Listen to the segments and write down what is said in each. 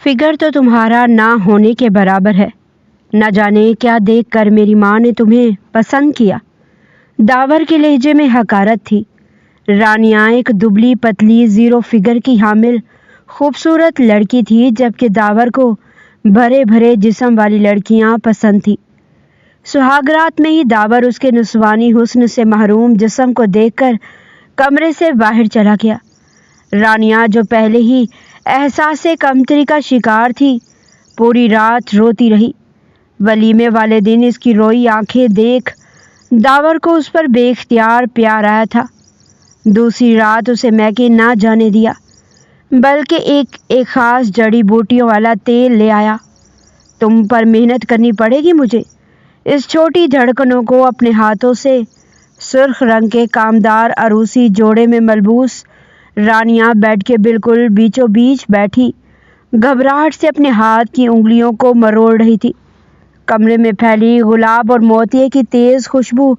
Figure تو تمہارا نہ ہونے کے برابر ہے۔ نہ جانے کیا دیکھ کر میری ماں نے تمہیں پسند کیا۔ داور کے لہجے میں حقارت تھی۔ رانیہ ایک دبلی پتلی زیرو فگر کی حامل خوبصورت لڑکی تھی، جبکہ داور کو بھرے بھرے جسم والی لڑکیاں پسند تھی۔ سہاگرات میں ہی داور اس کے نسوانی حسن سے محروم جسم کو دیکھ کر کمرے سے باہر چلا گیا۔ رانیہ جو پہلے ہی احساس کمتری کا شکار تھی، پوری رات روتی رہی۔ ولیمے والے دن اس کی روئی آنکھیں دیکھ داور کو اس پر بے اختیار پیار آیا تھا۔ دوسری رات اسے میکے نہ جانے دیا، بلکہ ایک خاص جڑی بوٹیوں والا تیل لے آیا۔ تم پر محنت کرنی پڑے گی مجھے۔ اس چھوٹی دھڑکنوں کو اپنے ہاتھوں سے سرخ رنگ کے کامدار عروسی جوڑے میں ملبوس رانیہ بیڈ کے بالکل بیچوں بیچ بیٹھی گھبراہٹ سے اپنے ہاتھ کی انگلیوں کو مروڑ رہی تھی۔ کمرے میں پھیلی گلاب اور موتیے کی تیز خوشبو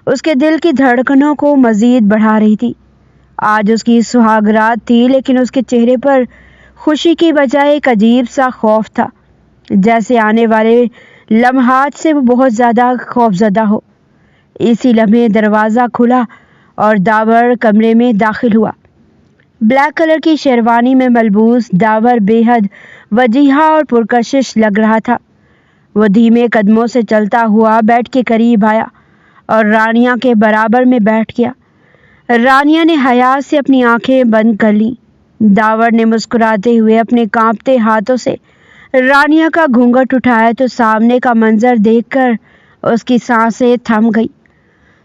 اس کے دل کی دھڑکنوں کو مزید بڑھا رہی تھی۔ آج اس کی سہاگرات تھی، لیکن اس کے چہرے پر خوشی کی بجائے ایک عجیب سا خوف تھا، جیسے آنے والے لمحات سے وہ بہت زیادہ خوفزدہ ہو۔ اسی لمحے دروازہ کھلا اور داور کمرے میں داخل ہوا۔ بلیک کلر کی شیروانی میں ملبوس داور بے حد وجیحہ اور پرکشش لگ رہا تھا۔ وہ دھیمے قدموں سے چلتا ہوا بیڈ کے قریب آیا اور رانیہ کے برابر میں بیٹھ گیا۔ رانیہ نے حیا سے اپنی آنکھیں بند کر لیں۔ داور نے مسکراتے ہوئے اپنے کانپتے ہاتھوں سے رانیہ کا گھونگھٹ اٹھایا تو سامنے کا منظر دیکھ کر اس کی سانسیں تھم گئی۔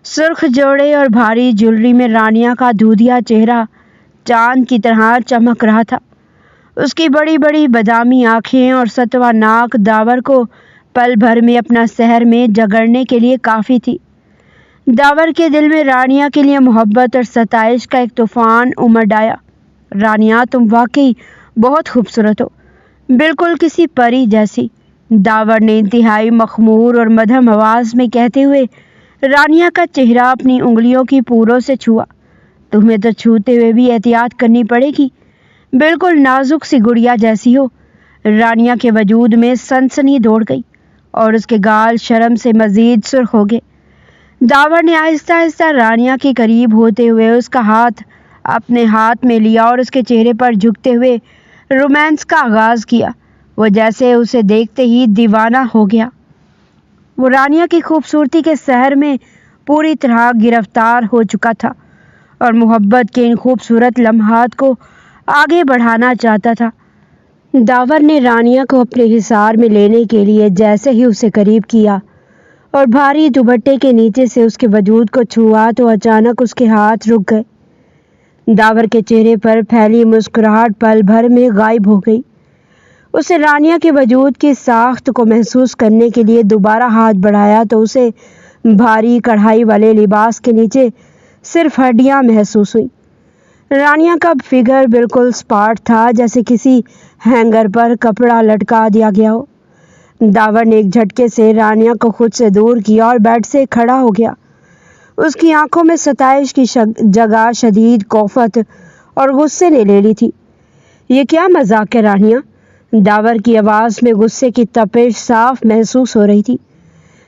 سرخ جوڑے اور بھاری جویلری میں رانیہ کا دودھیا چہرہ چاند کی طرح چمک رہا تھا۔ اس کی بڑی بڑی بادامی آنکھیں اور ستوا ناک داور کو پل بھر میں اپنا سحر میں جگڑنے کے لیے کافی تھی۔ داور کے دل میں رانیہ کے لیے محبت اور ستائش کا ایک طوفان امڈ آیا۔ رانیہ، تم واقعی بہت خوبصورت ہو، بالکل کسی پری جیسی، داور نے انتہائی مخمور اور مدھم آواز میں کہتے ہوئے رانیہ کا چہرہ اپنی انگلیوں کی پوروں سے چھوا۔ تمہیں تو چھوتے ہوئے بھی احتیاط کرنی پڑے گی، بالکل نازک سی گڑیا جیسی ہو۔ رانیہ کے وجود میں سنسنی دوڑ گئی اور اس کے گال شرم سے مزید سرخ ہو گئے۔ داور نے آہستہ آہستہ رانیہ کے قریب ہوتے ہوئے اس کا ہاتھ اپنے ہاتھ میں لیا اور اس کے چہرے پر جھکتے ہوئے رومانس کا آغاز کیا۔ وہ جیسے اسے دیکھتے ہی دیوانہ ہو گیا۔ وہ رانیہ کی خوبصورتی کے سحر میں پوری طرح گرفتار ہو چکا تھا اور محبت کے ان خوبصورت لمحات کو آگے بڑھانا چاہتا تھا۔ داور نے رانیہ کو اپنے حصار میں لینے کے لیے جیسے ہی اسے قریب کیا اور بھاری دوپٹے کے نیچے سے اس کے وجود کو چھوا تو اچانک اس کے ہاتھ رک گئے۔ داور کے چہرے پر پھیلی مسکراہٹ پل بھر میں غائب ہو گئی۔ اسے رانیہ کے وجود کی ساخت کو محسوس کرنے کے لیے دوبارہ ہاتھ بڑھایا تو اسے بھاری کڑھائی والے لباس کے نیچے صرف ہڈیاں محسوس ہوئیں۔ رانیہ کا فگر بالکل سپاٹ تھا، جیسے کسی ہینگر پر کپڑا لٹکا دیا گیا ہو۔ داور نے ایک جھٹکے سے رانیہ کو خود سے دور کیا اور بیڈ سے کھڑا ہو گیا۔ اس کی آنکھوں میں ستائش کی جگہ شدید کوفت اور غصے نے لے لی تھی۔ یہ کیا مذاق ہے رانیہ؟ داور کی آواز میں غصے کی تپش صاف محسوس ہو رہی تھی۔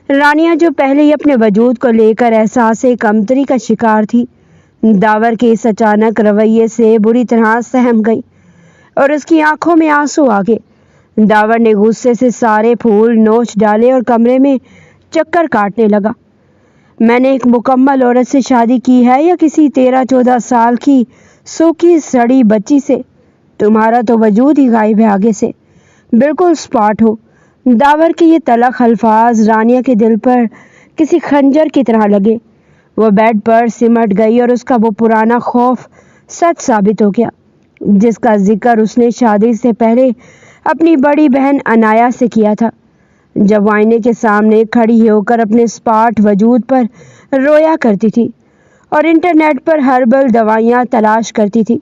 رانیہ جو پہلے ہی اپنے وجود کو لے کر احساس کمتری کا شکار تھی، داور کے اس اچانک رویے سے بری طرح سہم گئی اور اس کی آنکھوں میں آنسو آ گئے۔ داور نے غصے سے سارے پھول نوچ ڈالے اور کمرے میں چکر کاٹنے لگا۔ میں نے ایک مکمل عورت سے شادی کی ہے یا کسی 13-14 سال کی سوکھی سڑی بچی سے؟ تمہارا تو وجود ہی غائب ہے آگے سے، بالکل سپاٹ ہو۔ داور کے یہ تلخ الفاظ رانیہ کے دل پر کسی خنجر کی طرح لگے۔ وہ بیڈ پر سمٹ گئی اور اس کا وہ پرانا خوف سچ ثابت ہو گیا، جس کا ذکر اس نے شادی سے پہلے اپنی بڑی بہن عنایا سے کیا تھا، جب وہ آئینے کے سامنے کھڑی ہو کر اپنے سپاٹ وجود پر رویا کرتی تھی اور انٹرنیٹ پر ہربل دوائیاں تلاش کرتی تھی۔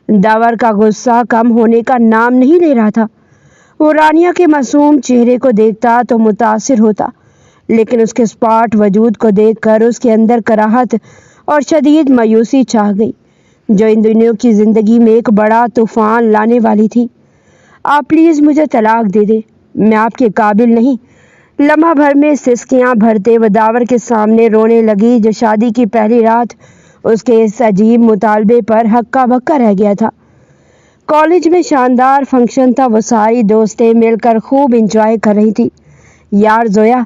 داور کا غصہ کم ہونے کا نام نہیں لے رہا تھا۔ وہ رانیہ کے معصوم چہرے کو دیکھتا تو متاثر ہوتا، لیکن اس کے سپاٹ وجود کو دیکھ کر اس کے اندر کراہت اور شدید مایوسی چھا گئی، جو ان دنوں کی زندگی میں ایک بڑا طوفان لانے والی تھی۔ آپ پلیز مجھے طلاق دے دیں، میں آپ کے قابل نہیں۔ لمحہ بھر میں سسکیاں بھرتے وہ داور کے سامنے رونے لگی جو شادی کی پہلی رات اس کے اس عجیب مطالبے پر ہکا بکا رہ گیا تھا۔ کالج میں شاندار فنکشن تھا، وہ ساری دوستیں مل کر خوب انجوائے کر رہی تھی۔ یار زویا،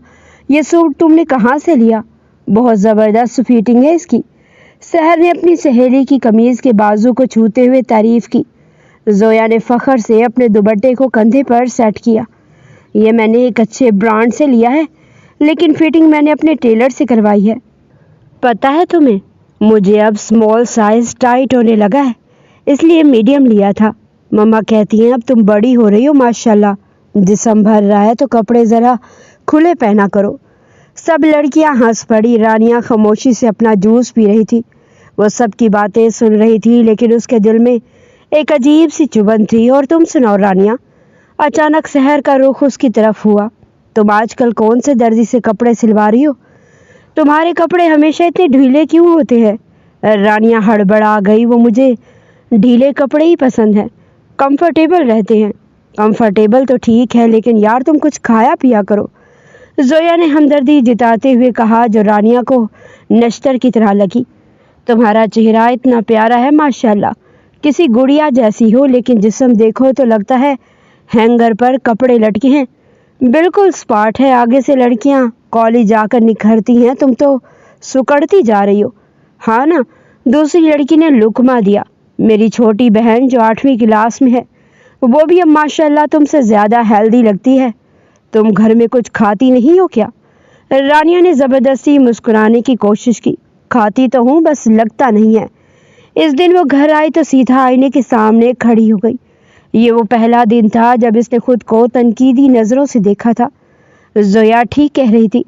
یہ سوٹ تم نے کہاں سے لیا؟ بہت زبردست فٹنگ ہے اس کی۔ سحر نے اپنی سہیلی کی قمیض کے بازو کو چھوتے ہوئے تعریف کی۔ زویا نے فخر سے اپنے دوپٹے کو کندھے پر سیٹ کیا۔ یہ میں نے ایک اچھے برانڈ سے لیا ہے، لیکن فٹنگ میں نے اپنے ٹیلر سے کروائی ہے۔ پتہ ہے تمہیں، مجھے اب اسمال سائز ٹائٹ ہونے لگا ہے، اس لیے میڈیم لیا تھا۔ مما کہتی ہیں اب تم بڑی ہو رہی ہو ماشاءاللہ، جسم بھر رہا ہے تو کپڑے ذرا کھلے پہنا کرو۔ سب لڑکیاں ہنس پڑی۔ رانیہ خاموشی سے اپنا جوس پی رہی تھی۔ وہ سب کی باتیں سن رہی تھی، لیکن اس کے دل میں ایک عجیب سی چبھن تھی۔ اور تم سناؤ رانیہ؟ اچانک سحر کا رخ اس کی طرف ہوا۔ تم آج کل کون سے درزی سے کپڑے سلوا رہی ہو؟ تمہارے کپڑے ہمیشہ اتنے ڈھیلے کیوں ہوتے ہیں؟ رانیہ ہڑبڑا گئی۔ وہ مجھے ڈھیلے کپڑے ہی پسند ہیں، کمفرٹیبل رہتے ہیں۔ کمفرٹیبل تو ٹھیک ہے، لیکن یار تم کچھ کھایا پیا کرو، زویا نے ہمدردی جتاتے ہوئے کہا، جو رانیہ کو نشتر کی طرح لگی۔ تمہارا چہرہ اتنا پیارا ہے ماشاءاللہ، کسی گڑیا جیسی ہو، لیکن جسم دیکھو تو لگتا ہے ہینگر پر کپڑے لٹکے ہیں۔ بالکل اسپاٹ ہے۔ آگے سے لڑکیاں کالج جا کر نکھرتی ہیں، تم تو سکڑتی جا رہی ہو۔ ہاں نا؟ دوسری لڑکی نے لقمہ دیا۔ میری چھوٹی بہن جو 8ویں کلاس میں ہے، وہ بھی اب ماشاءاللہ تم سے زیادہ ہیلدی لگتی ہے۔ تم گھر میں کچھ کھاتی نہیں ہو کیا؟ رانیہ نے زبردستی مسکرانے کی کوشش کی۔ کھاتی تو ہوں، بس لگتا نہیں ہے۔ اس دن وہ گھر آئی تو سیدھا آئینے کے سامنے کھڑی ہو گئی۔ یہ وہ پہلا دن تھا جب اس نے خود کو تنقیدی نظروں سے دیکھا تھا۔ زویا ٹھیک کہہ رہی تھی۔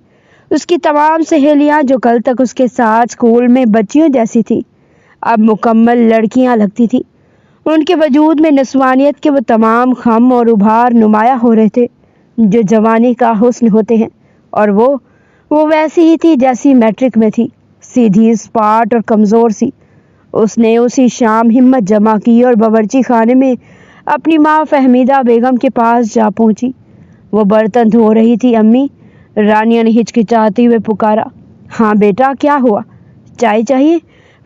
اس کی تمام سہیلیاں جو کل تک اس کے ساتھ اسکول میں بچیوں جیسی تھی، اب مکمل لڑکیاں لگتی تھی۔ ان کے وجود میں نسوانیت کے وہ تمام خم اور ابھار نمایاں ہو رہے تھے جو جوانی کا حسن ہوتے ہیں، اور وہ ویسی ہی تھی جیسی میٹرک میں تھی، سیدھی، اسپاٹ اور کمزور سی۔ اس نے اسی شام ہمت جمع کی اور باورچی خانے میں اپنی ماں فہمیدہ بیگم کے پاس جا پہنچی۔ وہ برتن دھو رہی تھی۔ امی، رانیہ نے ہچکچاتے ہوئے پکارا۔ ہاں بیٹا، کیا ہوا؟ چائے چاہیے؟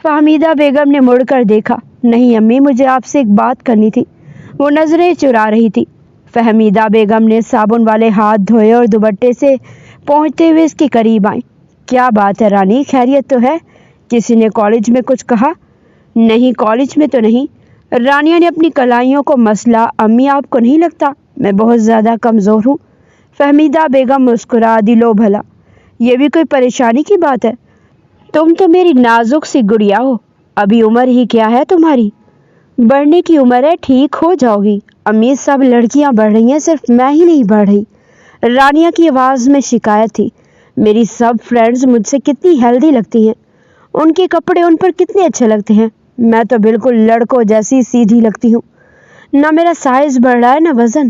فہمیدہ بیگم نے مڑ کر دیکھا۔ نہیں امی، مجھے آپ سے ایک بات کرنی تھی۔ وہ نظریں چرا رہی تھی۔ فہمیدہ بیگم نے صابن والے ہاتھ دھوئے اور دوپٹے سے پہنچتے ہوئے اس کے قریب آئیں۔ کیا بات ہے رانی، خیریت تو ہے؟ کسی نے کالج میں کچھ کہا؟ نہیں، کالج میں تو نہیں۔ رانیہ نے اپنی کلائیوں کو مسلا۔ امی، آپ کو نہیں لگتا میں بہت زیادہ کمزور ہوں؟ فہمیدہ بیگم مسکرا دی۔ لو بھلا، یہ بھی کوئی پریشانی کی بات ہے؟ تم تو میری نازک سی گڑیا ہو، ابھی عمر ہی کیا ہے تمہاری؟ بڑھنے کی عمر ہے، ٹھیک ہو جاؤ گی۔ امی، سب لڑکیاں بڑھ رہی ہیں، صرف میں ہی نہیں بڑھ رہی۔ رانیہ کی آواز میں شکایت تھی۔ میری سب فرینڈز مجھ سے کتنی ہیلدی لگتی ہیں، ان کے کپڑے ان پر کتنے اچھے لگتے ہیں، میں تو بالکل لڑکوں جیسی سیدھی لگتی ہوں۔ نہ میرا سائز بڑھ رہا ہے نہ وزن۔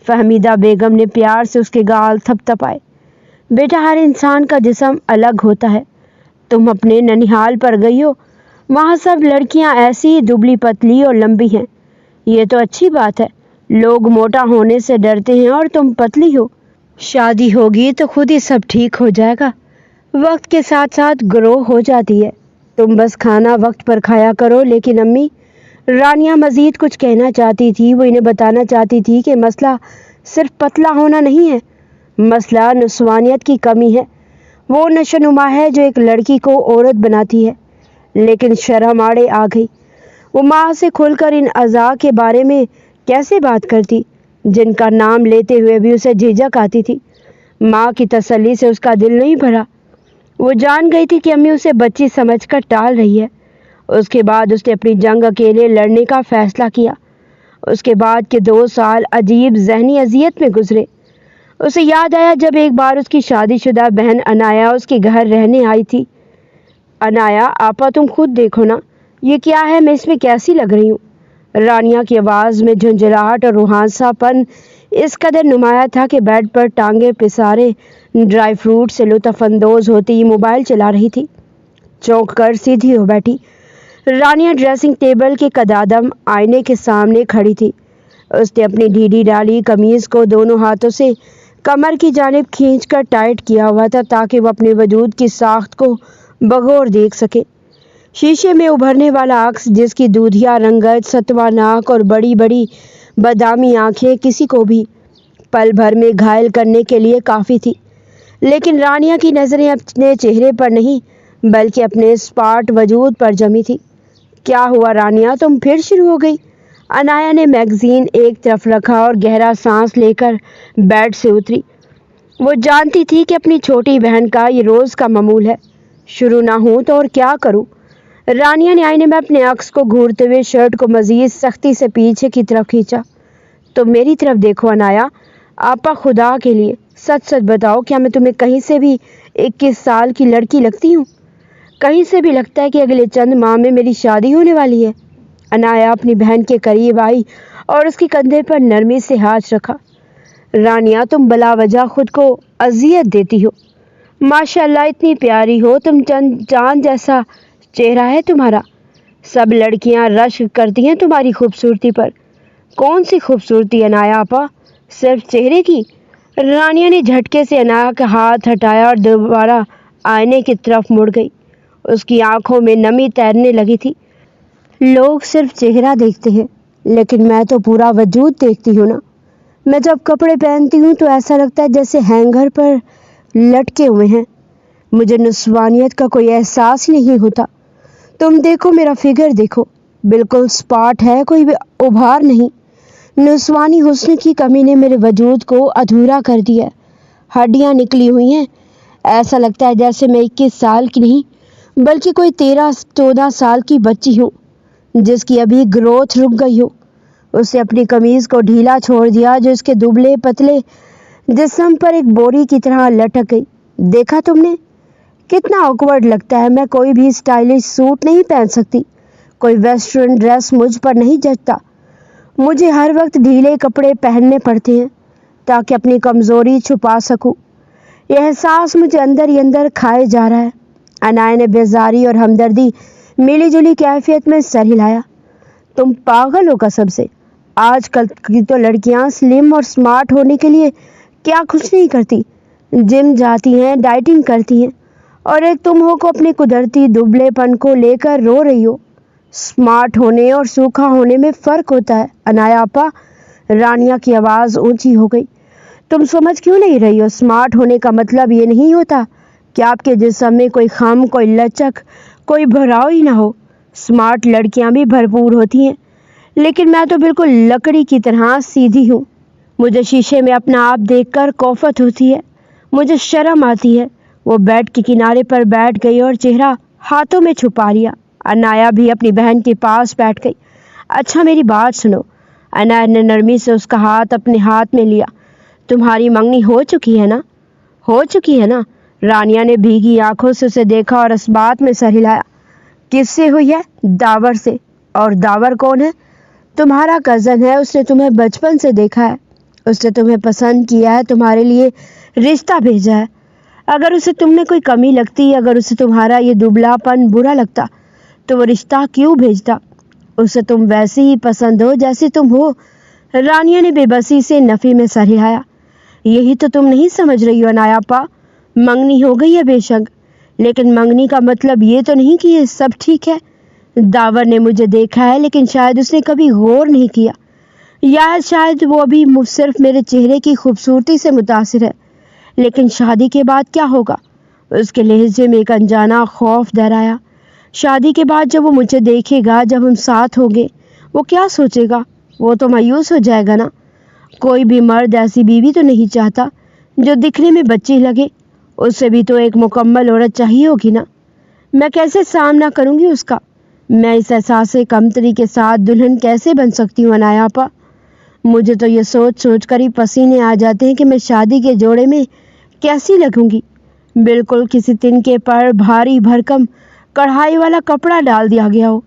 فہمیدہ بیگم نے پیار سے اس کے گال تھپ تھپائے۔ بیٹا، ہر انسان کا جسم الگ ہوتا ہے۔ تم اپنے ننیھال پر گئی ہو، وہاں سب لڑکیاں ایسی دبلی پتلی اور لمبی ہیں۔ یہ تو اچھی بات ہے، لوگ موٹا ہونے سے ڈرتے ہیں اور تم پتلی ہو۔ شادی ہوگی تو خود ہی سب ٹھیک ہو جائے گا، وقت کے ساتھ ساتھ گرو ہو جاتی ہے۔ تم بس کھانا وقت پر کھایا کرو۔ لیکن امی، رانیہ مزید کچھ کہنا چاہتی تھی۔ وہ انہیں بتانا چاہتی تھی کہ مسئلہ صرف پتلا ہونا نہیں ہے، مسئلہ نسوانیت کی کمی ہے۔ وہ نشو نما ہے جو ایک لڑکی کو عورت بناتی ہے۔ لیکن شرم آڑے آ گئی۔ وہ ماں سے کھل کر ان اعضاء کے بارے میں کیسے بات کرتی جن کا نام لیتے ہوئے بھی اسے جھجک آتی تھی؟ ماں کی تسلی سے اس کا دل نہیں بھرا۔ وہ جان گئی تھی کہ امی اسے بچی سمجھ کر ٹال رہی ہے۔ اس کے بعد اس نے اپنی جنگ اکیلے لڑنے کا فیصلہ کیا۔ اس کے بعد کے 2 سال عجیب ذہنی اذیت میں گزرے۔ اسے یاد آیا جب ایک بار اس کی شادی شدہ بہن انایا اس کے گھر رہنے آئی تھی۔ انایا، آپا تم خود دیکھو نا، یہ کیا ہے، میں اس میں کیسی لگ رہی ہوں؟ رانیہ کی آواز میں جھنجھلاہٹ اور روحانسا پن اس قدر نمایاں تھا کہ بیڈ پر ٹانگیں پسارے ڈرائی فروٹ سے لطف اندوز ہوتی موبائل چلا رہی تھی۔ چونک کر سیدھی ہو بیٹھی۔ رانیہ ڈریسنگ ٹیبل کے قدادم آئینے کے سامنے کھڑی تھی۔ اس نے اپنی ڈھیلی ڈالی قمیض کو دونوں ہاتھوں سے کمر کی جانب کھینچ کر ٹائٹ کیا ہوا تھا تاکہ وہ اپنے وجود کی ساخت کو بغور دیکھ سکے۔ شیشے میں ابھرنے والا عکس، جس کی دودھیا رنگت، ستواں ناک اور بڑی بڑی بادامی آنکھیں کسی کو بھی پل بھر میں گھائل کرنے کے لیے کافی تھی، لیکن رانیہ کی نظریں اپنے چہرے پر نہیں بلکہ اپنے اسپاٹ وجود پر جمی تھی۔ کیا ہوا رانیہ، تم پھر شروع ہو گئی؟ عنایا نے میگزین ایک طرف رکھا اور گہرا سانس لے کر بیڈ سے اتری۔ وہ جانتی تھی کہ اپنی چھوٹی بہن کا یہ روز کا معمول ہے۔ شروع نہ ہوں تو اور کیا کروں؟ رانیہ نے آئینے میں اپنے عکس کو گھورتے ہوئے شرٹ کو مزید سختی سے پیچھے کی طرف کھینچا۔ تو میری طرف دیکھو عنایا، آپا خدا کے لیے سچ سچ بتاؤ، کیا میں تمہیں کہیں سے بھی 21 سال کی لڑکی لگتی ہوں؟ کہیں سے بھی لگتا ہے کہ اگلے چند ماہ میں میری شادی ہونے والی ہے؟ عنایا اپنی بہن کے قریب آئی اور اس کے کندھے پر نرمی سے ہاتھ رکھا۔ رانیہ، تم بلا وجہ خود کو اذیت دیتی ہو۔ ماشاء اللہ اتنی پیاری ہو تم، چاند جیسا چہرہ ہے تمہارا۔ سب لڑکیاں رشک کرتی ہیں تمہاری خوبصورتی پر۔ کون سی خوبصورتی عنایا آپا؟ صرف چہرے کی؟ رانیہ نے جھٹکے سے عنایا کا ہاتھ ہٹایا اور دوبارہ آئینے کی طرف مڑ گئی۔ اس کی آنکھوں میں نمی تیرنے لگی تھی۔ لوگ صرف چہرہ دیکھتے ہیں، لیکن میں تو پورا وجود دیکھتی ہوں نا۔ میں جب کپڑے پہنتی ہوں تو ایسا لگتا ہے جیسے ہینگر پر لٹکے ہوئے ہیں۔ مجھے نسوانیت کا کوئی احساس ہی نہیں ہوتا۔ تم دیکھو میرا فگر، دیکھو بالکل سپاٹ ہے، کوئی بھی ابھار نہیں۔ نسوانی حسن کی کمی نے میرے وجود کو ادھورا کر دیا۔ ہڈیاں نکلی ہوئی ہیں، ایسا لگتا ہے جیسے میں 21 سال کی نہیں بلکہ کوئی 13-14 سال کی بچی ہوں جس کی ابھی گروتھ رک گئی ہو۔ اس نے اپنی قمیض کو ڈھیلا چھوڑ دیا جو اس کے دبلے پتلے جسم پر ایک بوری کی طرح لٹک گئی۔ دیکھا تم نے؟ کتنا آکورڈ لگتا ہے۔ میں کوئی بھی سٹائلش سوٹ نہیں پہن سکتی، کوئی ویسٹرن ڈریس مجھ پر نہیں جچتا۔ مجھے ہر وقت ڈھیلے کپڑے پہننے پڑتے ہیں تاکہ اپنی کمزوری چھپا سکوں۔ یہ احساس مجھے اندر ہی اندر کھائے جا رہا ہے۔ عنایا نے بیزاری اور ہمدردی ملی جلی کیفیت میں سر ہلایا۔ تم پاگل ہو قسم سے۔ آج کل کی تو لڑکیاں سلم اور سمارٹ ہونے کے لیے کیا کچھ نہیں کرتی، جم جاتی ہیں، ڈائٹنگ کرتی ہیں، اور ایک تم ہو کو اپنے قدرتی دبلے پن کو لے کر رو رہی ہو۔ سمارٹ ہونے اور سوکھا ہونے میں فرق ہوتا ہے عنایا آپا۔ رانیہ کی آواز اونچی ہو گئی۔ تم سمجھ کیوں نہیں رہی ہو؟ سمارٹ ہونے کا مطلب یہ نہیں ہوتا کہ آپ کے جسم میں کوئی خم، کوئی لچک، کوئی بھراؤ ہی نہ ہو۔ سمارٹ لڑکیاں بھی بھرپور ہوتی ہیں، لیکن میں تو بالکل لکڑی کی طرح سیدھی ہوں۔ مجھے شیشے میں اپنا آپ دیکھ کر کوفت ہوتی ہے، مجھے شرم آتی ہے۔ وہ بیڈ کے کنارے پر بیٹھ گئی اور چہرہ ہاتھوں میں چھپا لیا۔ عنایا بھی اپنی بہن کے پاس بیٹھ گئی۔ اچھا میری بات سنو۔ عنایا نے نرمی سے اس کا ہاتھ اپنے ہاتھ میں لیا۔ تمہاری منگنی ہو چکی ہے نا؟ ہو چکی ہے نا؟ رانیہ نے بھیگی آنکھوں سے اسے دیکھا اور اس بات میں سر ہلایا۔ کس سے ہوئی ہے؟ داور سے۔ اور داور کون ہے؟ تمہارا کزن ہے، اس نے تمہیں بچپن سے دیکھا ہے، اس نے تمہیں پسند کیا ہے، تمہارے لیے رشتہ بھیجا ہے۔ اگر اسے تم میں کوئی کمی لگتی، اگر اسے تمہارا یہ دبلا پن برا لگتا تو وہ رشتہ کیوں بھیجتا؟ اسے تم ویسے ہی پسند ہو جیسی تم ہو۔ رانیہ نے بے بسی سے نفی میں سر ہلایا۔ یہی تو تم نہیں سمجھ رہی ہو عنایا پا۔ منگنی ہو گئی ہے بے شک، لیکن منگنی کا مطلب یہ تو نہیں کہ یہ سب ٹھیک ہے۔ داور نے مجھے دیکھا ہے، لیکن شاید اس نے کبھی غور نہیں کیا، یا شاید وہ ابھی صرف میرے چہرے کی خوبصورتی سے متاثر ہے۔ لیکن شادی کے بعد کیا ہوگا؟ اس کے لہجے میں ایک انجانا خوف در آیا۔ شادی کے بعد جب وہ مجھے دیکھے گا، جب ہم ساتھ ہوں گے، وہ کیا سوچے گا؟ وہ تو مایوس ہو جائے گا نا۔ کوئی بھی مرد ایسی بیوی تو نہیں چاہتا جو دکھنے میں بچی لگے، اسے بھی تو ایک مکمل عورت چاہیے ہوگی نا۔ میں کیسے سامنا کروں گی اس کا؟ میں اس احساس کمتری کے ساتھ دلہن کیسے بن سکتی ہوں عنایا آپا؟ مجھے تو یہ سوچ سوچ کر ہی پسینے آ جاتے ہیں کہ میں شادی کے جوڑے میں کیسی لگوں گی۔ بالکل کسی تنکے پر بھاری بھرکم کڑھائی والا کپڑا ڈال دیا گیا ہو۔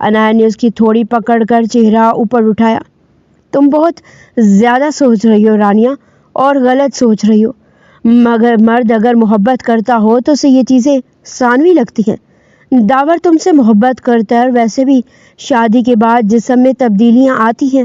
عنایا نے اس کی تھوڑی پکڑ کر چہرہ اوپر اٹھایا۔ تم بہت زیادہ سوچ رہی ہو رانیہ، اور غلط سوچ رہی ہو۔ مگر مرد اگر محبت کرتا ہو تو اسے یہ چیزیں ثانوی لگتی ہیں۔ داور تم سے محبت کرتا ہے، اور ویسے بھی شادی کے بعد جسم میں تبدیلیاں آتی ہیں